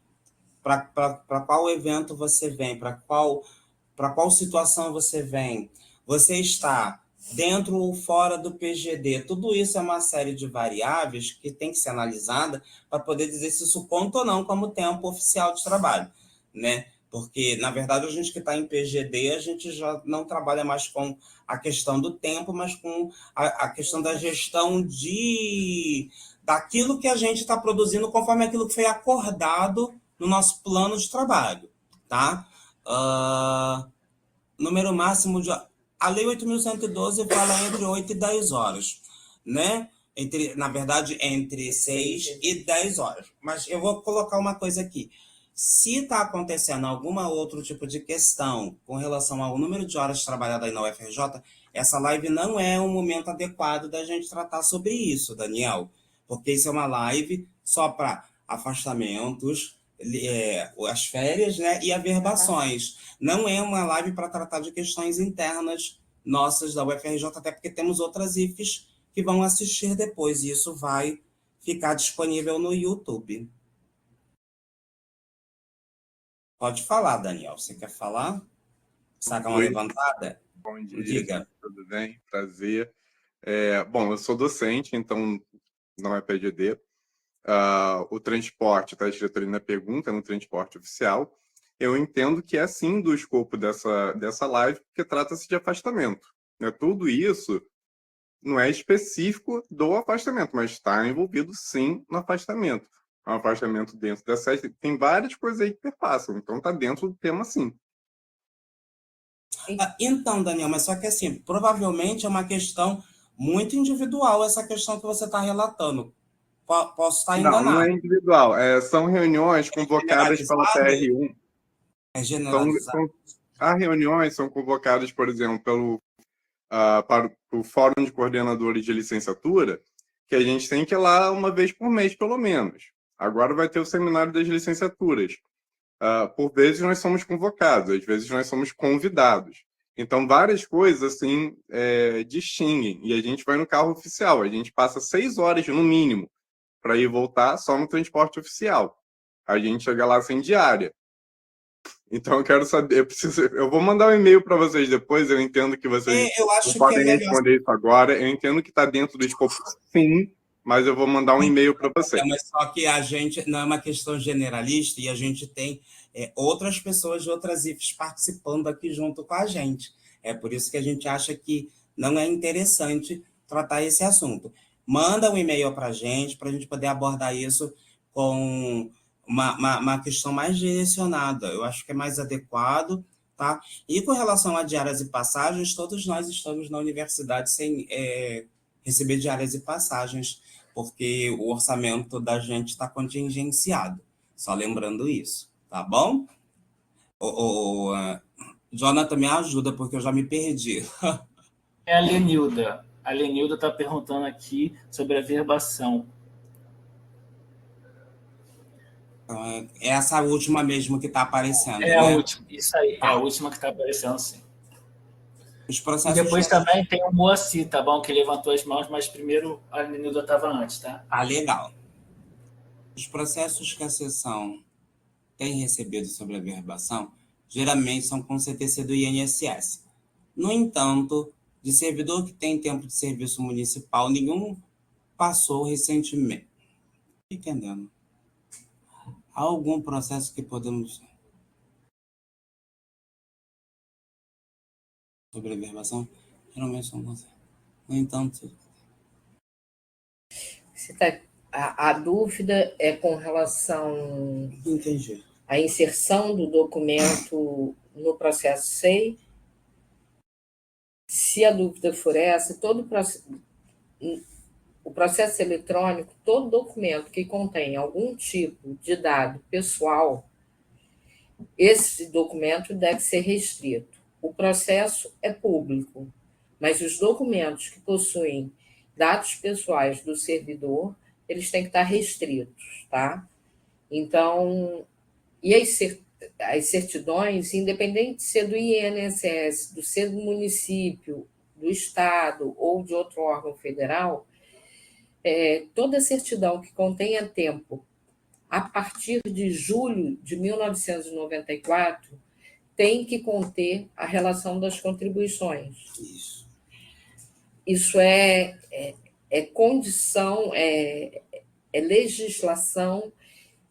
Para qual evento você vem? Para qual situação você vem? Você está dentro ou fora do PGD? Tudo isso é uma série de variáveis que tem que ser analisada para poder dizer se isso conta ou não como tempo oficial de trabalho, né? Porque, na verdade, a gente que está em PGD, a gente já não trabalha mais com a questão do tempo, mas com a questão da gestão daquilo que a gente está produzindo conforme aquilo que foi acordado no nosso plano de trabalho, tá? Número máximo de... A Lei 8.112 fala entre 8 e 10 horas, né? Na verdade, entre 6 e 10 horas. Mas eu vou colocar uma coisa aqui. Se está acontecendo algum outro tipo de questão com relação ao número de horas trabalhadas aí na UFRJ, essa live não é um momento adequado da gente tratar sobre isso, Daniel. porque isso é uma live só para afastamentos, as férias, né, e averbações. Não é uma live para tratar de questões internas nossas da UFRJ, até porque temos outras IFES que vão assistir depois, e isso vai ficar disponível no YouTube. Pode falar, Daniel. Você quer falar? Saca uma levantada? Bom dia, Diga. Tudo bem? Prazer. Bom, eu sou docente, então não é PGD. O transporte, está escrito ali na pergunta, no transporte oficial. Eu entendo que é sim do escopo dessa live, porque trata-se de afastamento. Né? Tudo isso não é específico do afastamento, mas está envolvido sim no afastamento. Um afastamento dentro da SES, tem várias coisas aí que perpassam, então está dentro do tema sim. Então, Daniel, mas só que assim, provavelmente é uma questão muito individual essa questão que você está relatando. Posso estar enganado. Não é individual. São reuniões convocadas pela TR1. É generalizado. As reuniões são convocadas, por exemplo, para o Fórum de Coordenadores de Licenciatura, que a gente tem que ir lá uma vez por mês, pelo menos. Agora vai ter o Seminário das Licenciaturas. Por vezes nós somos convocados, às vezes nós somos convidados. Então, várias coisas assim distinguem. E a gente vai no carro oficial. A gente passa 6 horas, no mínimo, para ir voltar só no transporte oficial. A gente chega lá sem diária. Então, eu quero saber, eu vou mandar um e-mail para vocês depois, eu entendo que vocês não podem responder isso agora, eu entendo que está dentro do escopo, sim, mas eu vou mandar um e-mail para vocês. Mas só que a gente, não é uma questão generalista, e a gente tem outras pessoas de outras IFES participando aqui junto com a gente. É por isso que a gente acha que não é interessante tratar esse assunto. Manda um e-mail para a gente poder abordar isso com uma questão mais direcionada. Eu acho que é mais adequado, tá? E com relação a diárias e passagens, todos nós estamos na universidade sem receber diárias e passagens, porque o orçamento da gente está contingenciado. Só lembrando isso, tá bom? Jonathan, me ajuda, porque eu já me perdi. É a Lenilda. A Lenilda está perguntando aqui sobre a verbação. É essa última mesmo que está aparecendo. É a última, isso aí, é a última que está aparecendo, sim. Os processos e depois também tem o Moacir, tá bom? Que levantou as mãos, mas primeiro a Lenilda estava antes, tá? Legal. Os processos que a seção tem recebido sobre a verbação geralmente são com CTC do INSS. No entanto, de servidor que tem tempo de serviço municipal, nenhum passou recentemente. Entendendo? Há algum processo que podemos... sobre a verbação? Geralmente são... No entanto... A dúvida é com relação Entendi. à inserção do documento no processo SEI. Se a dúvida for essa, o processo eletrônico, todo documento que contém algum tipo de dado pessoal, esse documento deve ser restrito. O processo é público, mas os documentos que possuem dados pessoais do servidor, eles têm que estar restritos, tá? Então, e as certidões, independente de ser do INSS, de ser do município, do estado ou de outro órgão federal, toda certidão que contenha tempo a partir de julho de 1994 tem que conter a relação das contribuições. Isso é condição, é legislação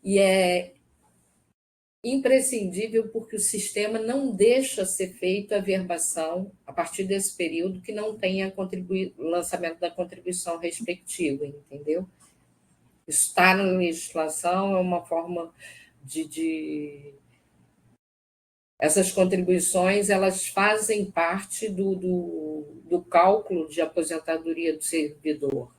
e é imprescindível porque o sistema não deixa ser feita a verbação a partir desse período que não tenha lançamento da contribuição respectiva, entendeu? Isso está na legislação, é uma forma de... Essas contribuições, elas fazem parte do cálculo de aposentadoria do servidor,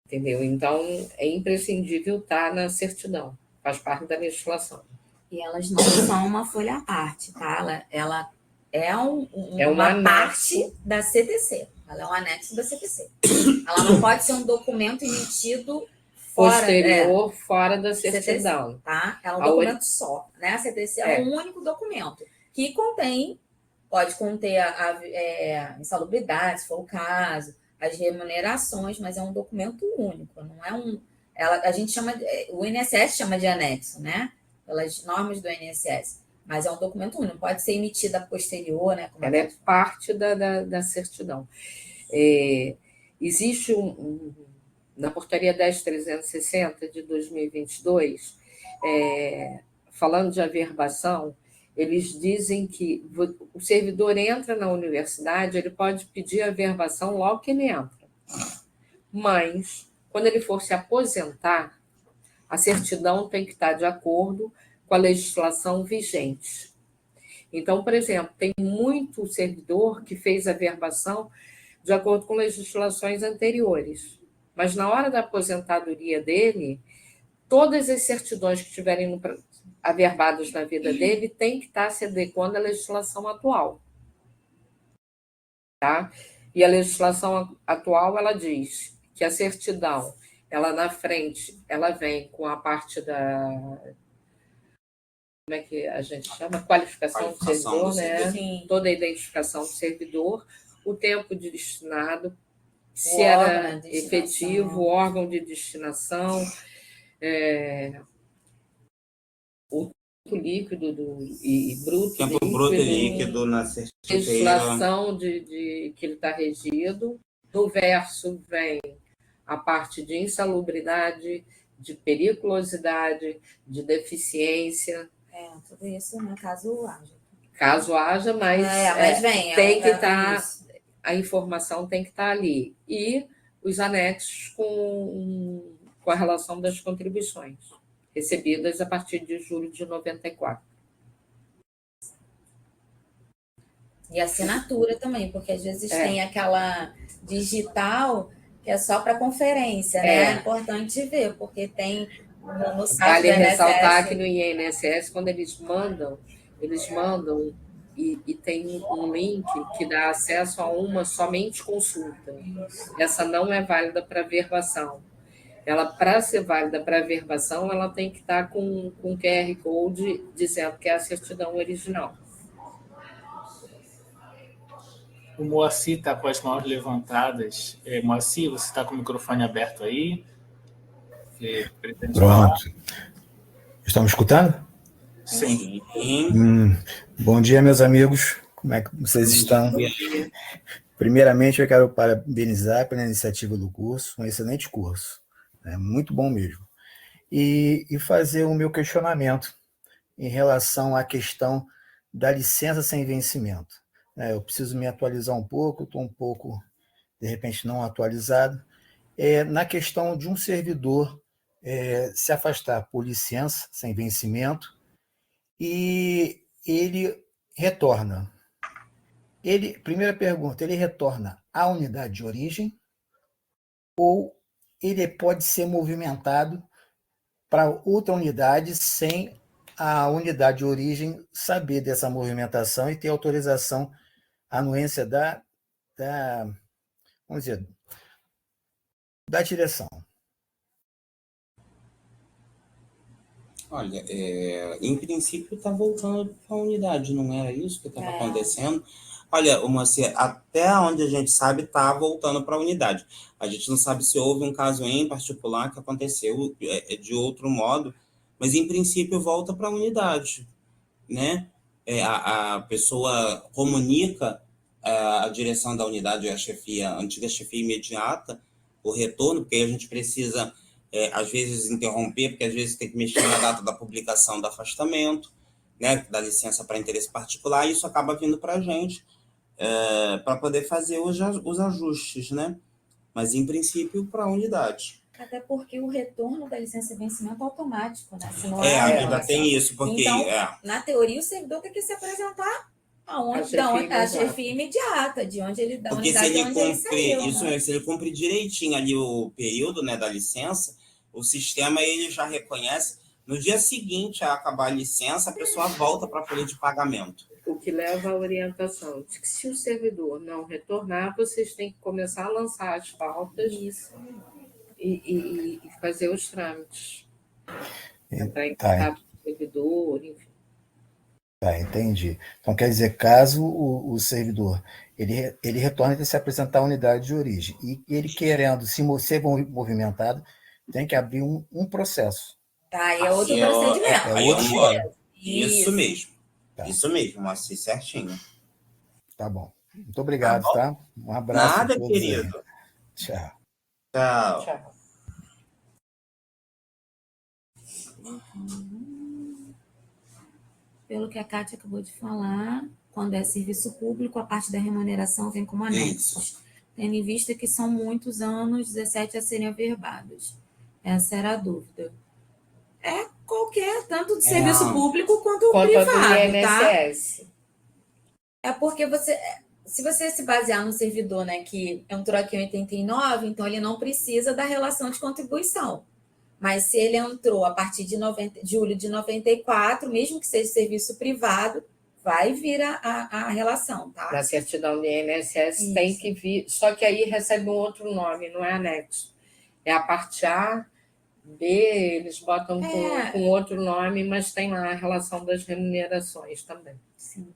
entendeu? Então, é imprescindível estar na certidão. Faz parte da legislação. E elas não são uma folha à parte, tá? Ela é uma parte da CTC. Ela é um anexo da CTC. Ela não pode ser um documento emitido fora, posterior, fora da certidão. tá? É um documento só, né? A CTC é um único documento que pode conter a insalubridade, se for o caso, as remunerações, mas é um documento único, não é um... a gente chama, o INSS chama de anexo, né? Pelas normas do INSS, mas é um documento único, pode ser emitida a posterior, né? Ela é parte da certidão. Existe na portaria 10.360 de 2022, falando de averbação, eles dizem que o servidor entra na universidade, ele pode pedir averbação logo que ele entra. Mas, quando ele for se aposentar, a certidão tem que estar de acordo com a legislação vigente. Então, por exemplo, tem muito servidor que fez averbação de acordo com legislações anteriores. Mas, na hora da aposentadoria dele, todas as certidões que estiverem averbadas na vida dele têm que estar se adequando à legislação atual. Tá? E a legislação atual, ela diz que a certidão, ela na frente, ela vem com a parte da... Como é que a gente chama? Qualificação do servidor, né? Sim. Toda a identificação do servidor, o tempo destinado, se era efetivo, o órgão de destinação, o tempo líquido e bruto. Tempo bruto e líquido na certidão. Legislação de que ele está regido. No verso vem a parte de insalubridade, de periculosidade, de deficiência. Tudo isso, né? Caso haja. Caso haja, mas, tem que estar... A informação tem que estar ali. E os anexos com a relação das contribuições recebidas a partir de julho de 94. E assinatura também, porque às vezes tem aquela digital que é só para conferência, né? É importante ver, porque tem no site vale do INSS... ressaltar que no INSS, quando eles mandam e tem um link que dá acesso a uma somente consulta. Essa não é válida para averbação. Ela, para ser válida para averbação, ela tem que estar com QR Code dizendo que é a certidão original. O Moacir está com as mãos levantadas. Moacir, você está com o microfone aberto aí? Pronto. Falar? Estão me escutando? Sim. Bom dia, meus amigos. Como é que vocês estão? Primeiramente, eu quero parabenizar pela iniciativa do curso, um excelente curso. Muito bom mesmo. E fazer o meu questionamento em relação à questão da licença sem vencimento. Eu preciso me atualizar um pouco, estou um pouco, de repente, não atualizado. Na questão de um servidor se afastar por licença sem vencimento e ele retorna. Primeira pergunta, ele retorna à unidade de origem ou ele pode ser movimentado para outra unidade sem a unidade de origem saber dessa movimentação e ter autorização, anuência vamos dizer, da direção? Olha, em princípio está voltando para a unidade, não era isso que estava acontecendo? Olha, até onde a gente sabe, está voltando para a unidade. A gente não sabe se houve um caso em particular que aconteceu de outro modo, mas em princípio volta para a unidade, né? A pessoa comunica a direção da unidade, a antiga chefia imediata, o retorno, porque aí a gente precisa, às vezes, interromper, porque às vezes tem que mexer na data da publicação do afastamento, né, da licença para interesse particular, e isso acaba vindo para a gente, para poder fazer os ajustes, né? Mas, em princípio, para a unidade. Até porque o retorno da licença de vencimento é automático, né? Se não ainda tem isso, porque... Então, na teoria, o servidor tem que se apresentar a chefia imediata, de onde ele dá. Porque se ele cumprir direitinho ali o período, né, da licença, o sistema ele já reconhece. No dia seguinte a acabar a licença, a pessoa volta para a folha de pagamento. o que leva à orientação de que, se o servidor não retornar, vocês têm que começar a lançar as pautas e fazer os trâmites. Entrar em Tá, contato com o servidor, enfim. tá, entendi. Então, quer dizer, caso o servidor ele retorne, tem que se apresentar à unidade de origem. E ele querendo ser movimentado, tem que abrir um processo. Tá, e é outro Aí procedimento. É outra história. Isso mesmo. Tá. Isso mesmo, assim certinho. Tá bom. Muito obrigado, tá? Um abraço Nada, a todos aí. querido. Tchau. Tchau. Tchau. Pelo que a Kátia acabou de falar, quando é serviço público, a parte da remuneração vem como anexos, tendo em vista que são muitos anos, 17 a serem averbados. Essa era a dúvida. É qualquer, tanto de serviço público quanto Quanto a do privado, tá? INSS. É porque se você se basear no servidor, né, que entrou aqui em 89, então ele não precisa da relação de contribuição. Mas se ele entrou a partir de julho de 94, mesmo que seja serviço privado, vai vir a relação, tá? Na certidão do INSS Isso. tem que vir, só que aí recebe um outro nome, não é anexo. É a parte A, B, eles botam com outro nome, mas tem lá a relação das remunerações também. Sim.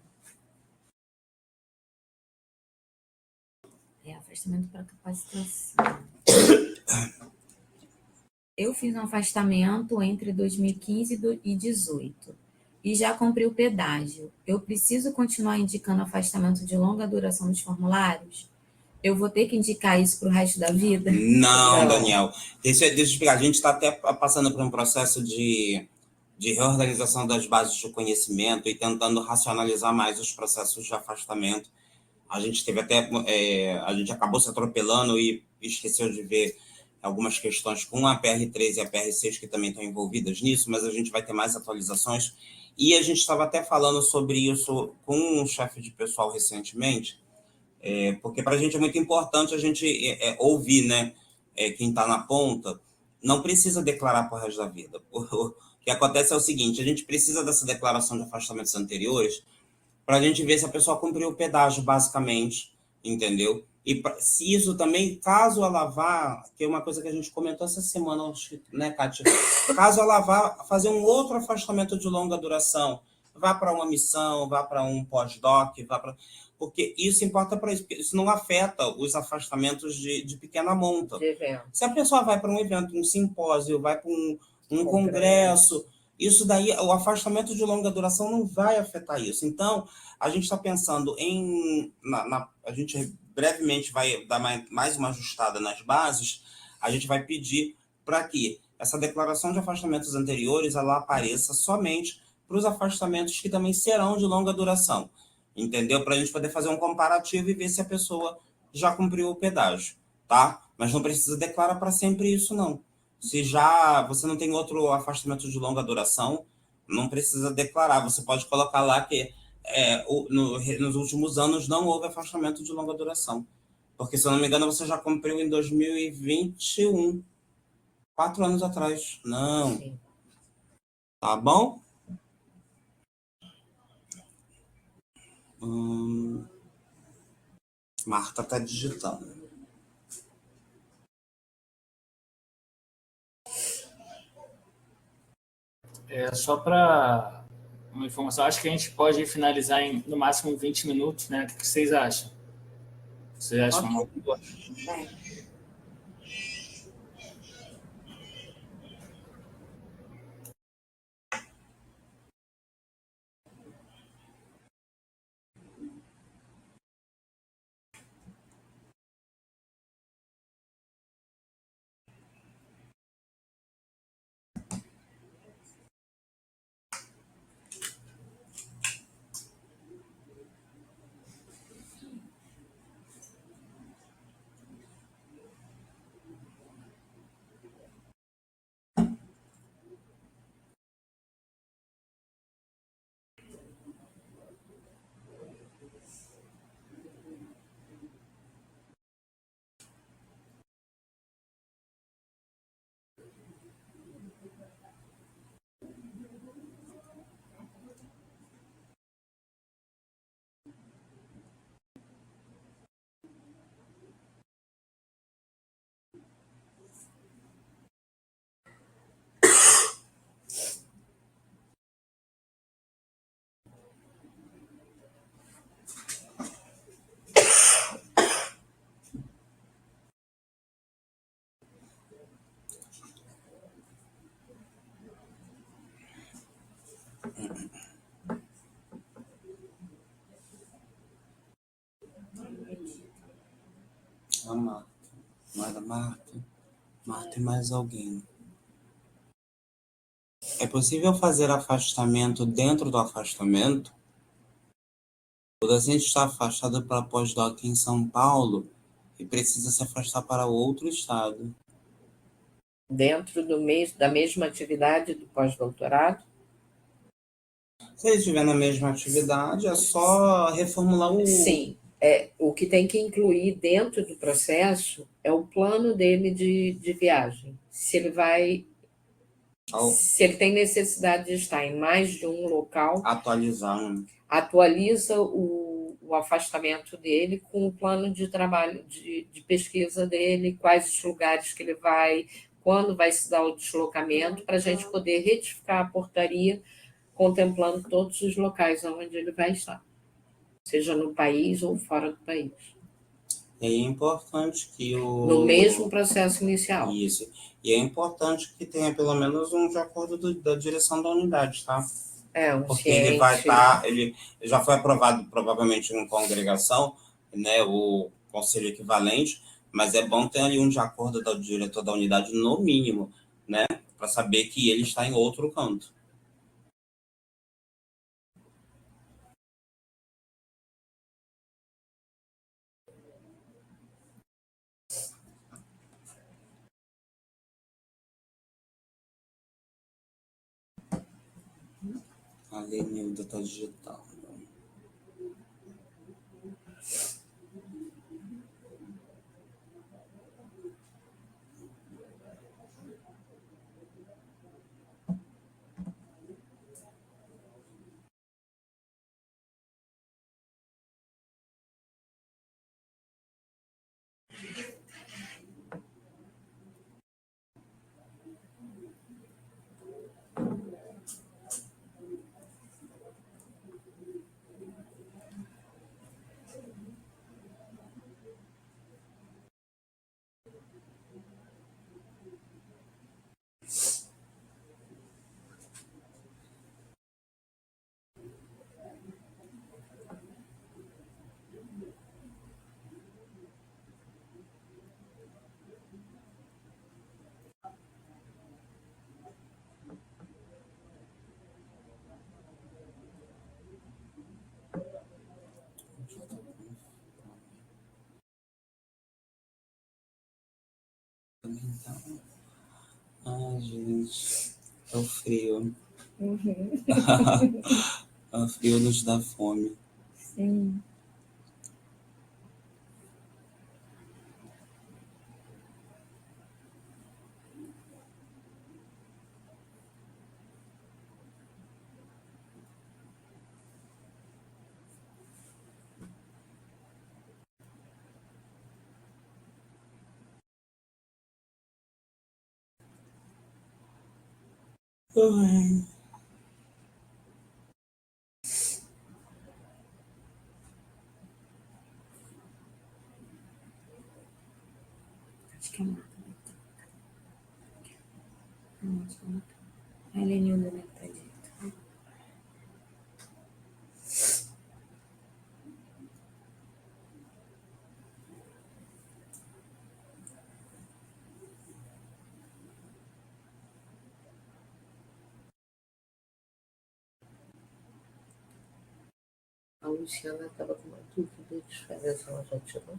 É afastamento para capacitação. Eu fiz um afastamento entre 2015 e 2018 e já cumpri o pedágio. Eu preciso continuar indicando afastamento de longa duração nos formulários? Eu vou ter que indicar isso para o resto da vida? Não, Daniel. Deixa eu explicar. A gente está até passando por um processo de reorganização das bases de conhecimento e tentando racionalizar mais os processos de afastamento. A gente teve até... a gente acabou se atropelando e esqueceu de ver algumas questões com a PR3 e a PR6 que também estão envolvidas nisso, mas a gente vai ter mais atualizações. E a gente estava até falando sobre isso com um chefe de pessoal recentemente, porque para a gente é muito importante a gente ouvir, né, quem está na ponta. Não precisa declarar para o resto da vida. O que acontece é o seguinte: a gente precisa dessa declaração de afastamentos anteriores para a gente ver se a pessoa cumpriu o pedágio, basicamente, entendeu? E se isso também, caso ela vá, que é uma coisa que a gente comentou essa semana, né, Kátia? Caso ela vá fazer um outro afastamento de longa duração, vá para uma missão, vá para um pós-doc, porque isso importa para isso, porque isso não afeta os afastamentos de pequena monta. Se a pessoa vai para um evento, um simpósio, vai para um congresso, isso daí, o afastamento de longa duração não vai afetar isso. Então, a gente está pensando a gente brevemente vai dar mais uma ajustada nas bases, a gente vai pedir para que essa declaração de afastamentos anteriores ela apareça somente para os afastamentos que também serão de longa duração, entendeu? Para a gente poder fazer um comparativo e ver se a pessoa já cumpriu o pedágio, tá? Mas não precisa declarar para sempre isso, não. Se já você não tem outro afastamento de longa duração, não precisa declarar. Você pode colocar lá que nos últimos anos não houve afastamento de longa duração. Porque, se eu não me engano, você já cumpriu em 2021. 4 anos atrás. Não. Sim. Tá bom? Marta está digitando. Só para uma informação, acho que a gente pode finalizar em, no máximo, 20 minutos, né? O que vocês acham? Vocês acham uma boa? Marta e mais alguém. É possível fazer afastamento dentro do afastamento? O docente está afastado para pós-doc em São Paulo e precisa se afastar para outro estado. Dentro da mesma atividade do pós-doutorado? Se ele estiver na mesma atividade, é só reformular o... Sim. O que tem que incluir dentro do processo é o plano dele de viagem. Se ele tem necessidade de estar em mais de um local, Atualizar. Atualiza o afastamento dele com o plano de trabalho, de pesquisa dele, quais os lugares que ele vai, quando vai se dar o deslocamento, para a gente poder retificar a portaria, contemplando todos os locais onde ele vai estar, seja no país ou fora do país. É importante que no mesmo processo inicial. Isso. E é importante que tenha pelo menos um de acordo da direção da unidade, tá? Porque ele vai estar, ele já foi aprovado provavelmente em congregação, né, o conselho equivalente, mas é bom ter ali um de acordo do diretor da unidade no mínimo, né, para saber que ele está em outro canto. A Lenilda está digitando. Ai, gente, é o frio. O frio nos dá fome. Sim. Ai. Acho que é Marta. A Lenilda deve estar dito. A Luciana estava com uma dúvida de férias, ela já tirou?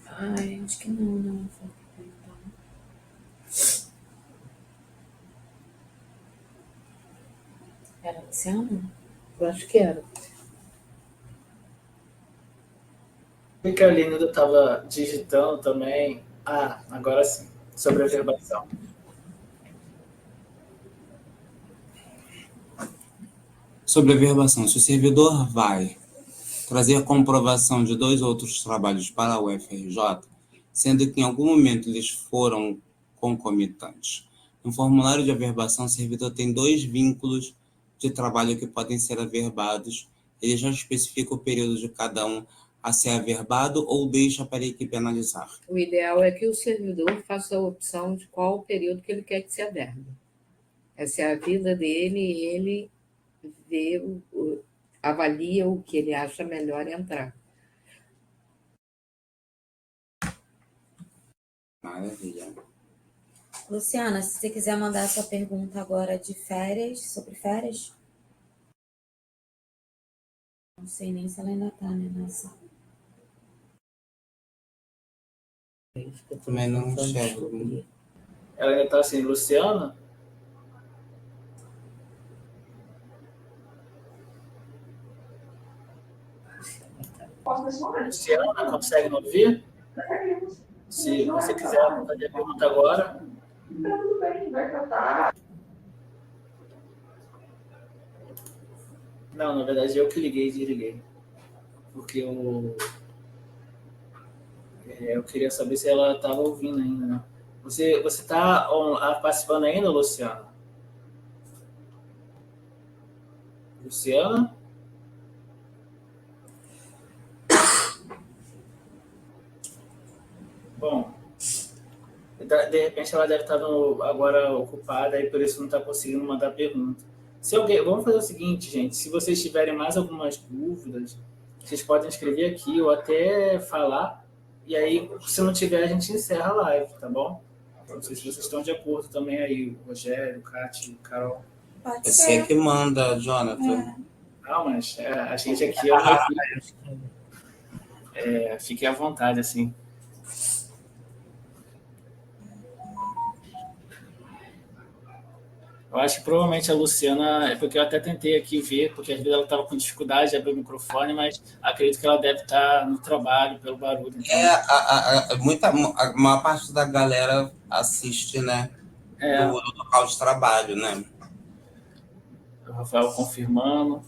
Ai, acho que não. Era Luciana? Eu acho que era. O que a Lenilda estava digitando também? Ah, agora sim, sobre a verbação. Sobre a verbação, se o servidor vai trazer comprovação de 2 outros trabalhos para a UFRJ, sendo que em algum momento eles foram concomitantes. No formulário de averbação, o servidor tem 2 vínculos de trabalho que podem ser averbados. Ele já especifica o período de cada um a ser averbado ou deixa para a equipe analisar? O ideal é que o servidor faça a opção de qual o período que ele quer que se averbe. Essa é a vida dele e ele avalia o que ele acha melhor entrar. Maravilha. Luciana, se você quiser mandar a sua pergunta agora de férias, sobre férias. Não sei nem se ela ainda está, né, nessa. Eu também não enxergo. Ela ainda está assim, Luciana? Luciana, consegue me ouvir? Se você quiser fazer a pergunta agora. Tudo bem, vai tratar. Não, na verdade eu que liguei e desliguei. Porque eu queria saber se ela estava ouvindo ainda, né? Você está participando ainda, Luciana? Luciana? Bom, de repente ela deve estar agora ocupada e por isso não está conseguindo mandar pergunta. Vamos fazer o seguinte, gente. Se vocês tiverem mais algumas dúvidas, vocês podem escrever aqui ou até falar. E aí, se não tiver, a gente encerra a live, tá bom? Não sei se vocês estão de acordo também aí, o Rogério, o Cátia, o Carol. Pode Você ser. que manda, Jonathan. Não, mas a gente aqui é uma equipe. Fique à vontade, assim. Eu acho que provavelmente a Luciana, porque eu até tentei aqui ver, porque às vezes ela estava com dificuldade de abrir o microfone, mas acredito que ela deve estar no trabalho pelo barulho. Então... A maior parte da galera assiste, né? Do local de trabalho, né? O Rafael confirmando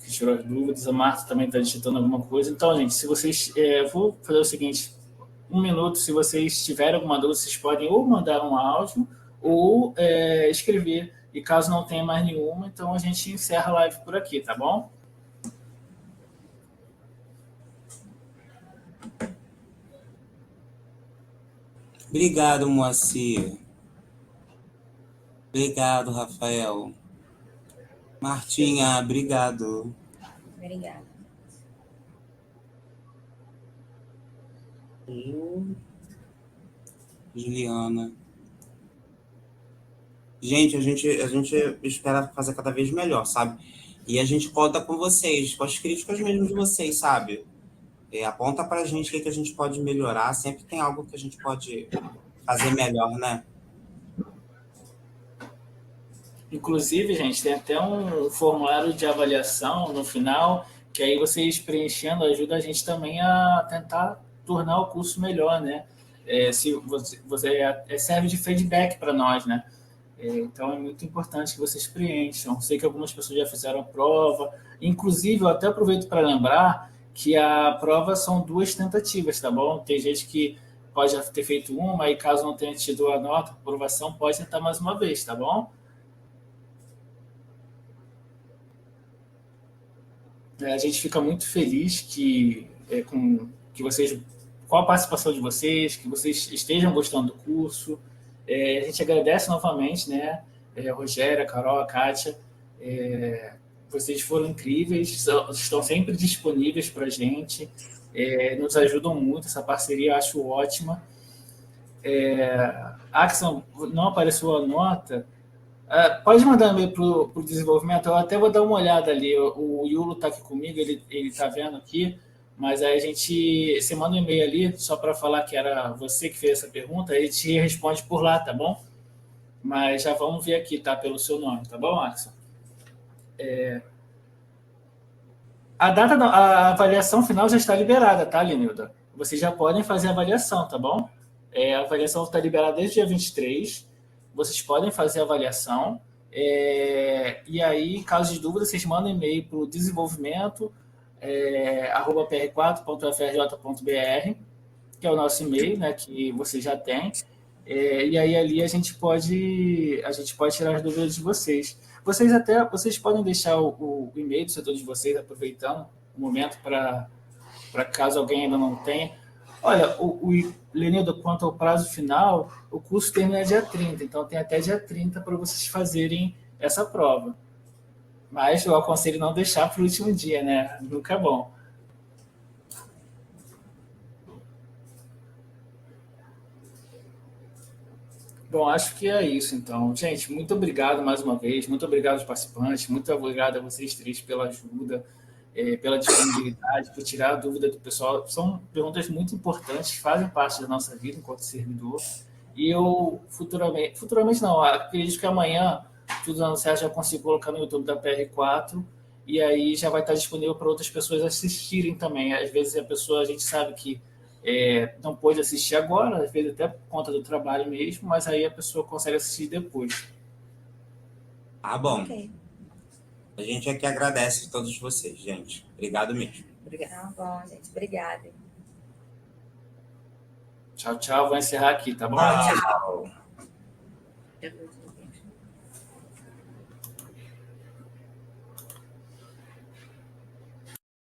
que tirou as dúvidas, a Marta também está digitando alguma coisa. Então, gente, se vocês... vou fazer o seguinte, 1 minuto, se vocês tiverem alguma dúvida, vocês podem ou mandar um áudio ou escrever. E caso não tenha mais nenhuma, então a gente encerra a live por aqui, tá bom? Obrigado, Moacir. Obrigado, Rafael. Martinha, obrigado. Obrigada. Juliana. Gente, a gente espera fazer cada vez melhor, sabe? E a gente conta com vocês, com as críticas mesmo de vocês, sabe? Aponta pra gente o que a gente pode melhorar, sempre tem algo que a gente pode fazer melhor, né? Inclusive, gente, tem até um formulário de avaliação no final, que aí vocês preenchendo ajuda a gente também a tentar tornar o curso melhor, né? Se você serve de feedback para nós, né? Então é muito importante que vocês preencham. Sei que algumas pessoas já fizeram a prova. Inclusive, eu até aproveito para lembrar que a prova são 2 tentativas, tá bom? Tem gente que pode já ter feito uma e caso não tenha tido a nota, a aprovação, pode tentar mais uma vez, tá bom? A gente fica muito feliz com vocês, com a participação de vocês, que vocês estejam gostando do curso. A gente agradece novamente, né? Rogério, a Carol, a Kátia. Vocês foram incríveis, estão sempre disponíveis para a gente, nos ajudam muito, essa parceria eu acho ótima. Axon, não apareceu a nota. Pode mandar um e-mail para o desenvolvimento, eu até vou dar uma olhada ali. O Yulo está aqui comigo, ele está vendo aqui, mas aí você manda um e-mail ali só para falar que era você que fez essa pergunta, aí te responde por lá, tá bom? Mas já vamos ver aqui, tá? Pelo seu nome, tá bom, Axon? A avaliação final já está liberada, tá, Lenilda? Vocês já podem fazer a avaliação, tá bom? A avaliação está liberada desde o dia 23. Vocês podem fazer a avaliação. E aí, em caso de dúvida, vocês mandam e-mail para o desenvolvimento @pr4.frj.br, que é o nosso e-mail, né, que você já tem. E aí ali a gente pode tirar as dúvidas de vocês. Vocês podem deixar o e-mail do setor de vocês, aproveitando o momento para caso alguém ainda não tenha. Olha, Lenildo, quanto ao prazo final, o curso termina dia 30, então tem até dia 30 para vocês fazerem essa prova. Mas eu aconselho não deixar para o último dia, né? Nunca é bom. Bom, acho que é isso, então. Gente, muito obrigado mais uma vez, muito obrigado aos participantes, muito obrigado a vocês três pela ajuda, pela disponibilidade, por tirar a dúvida do pessoal. São perguntas muito importantes, fazem parte da nossa vida enquanto servidor. E eu, futuramente não, acredito que amanhã, tudo dando certo, já consigo colocar no YouTube da PR4, e aí já vai estar disponível para outras pessoas assistirem também. Às vezes a gente sabe que não pôde assistir agora, às vezes até por conta do trabalho mesmo, mas aí a pessoa consegue assistir depois. Tá bom. Ok. A gente aqui agradece a todos vocês, gente. Obrigado mesmo. Tá bom, gente. Obrigada. Tchau, tchau. Vou encerrar aqui, tá bom? Tchau. Eu-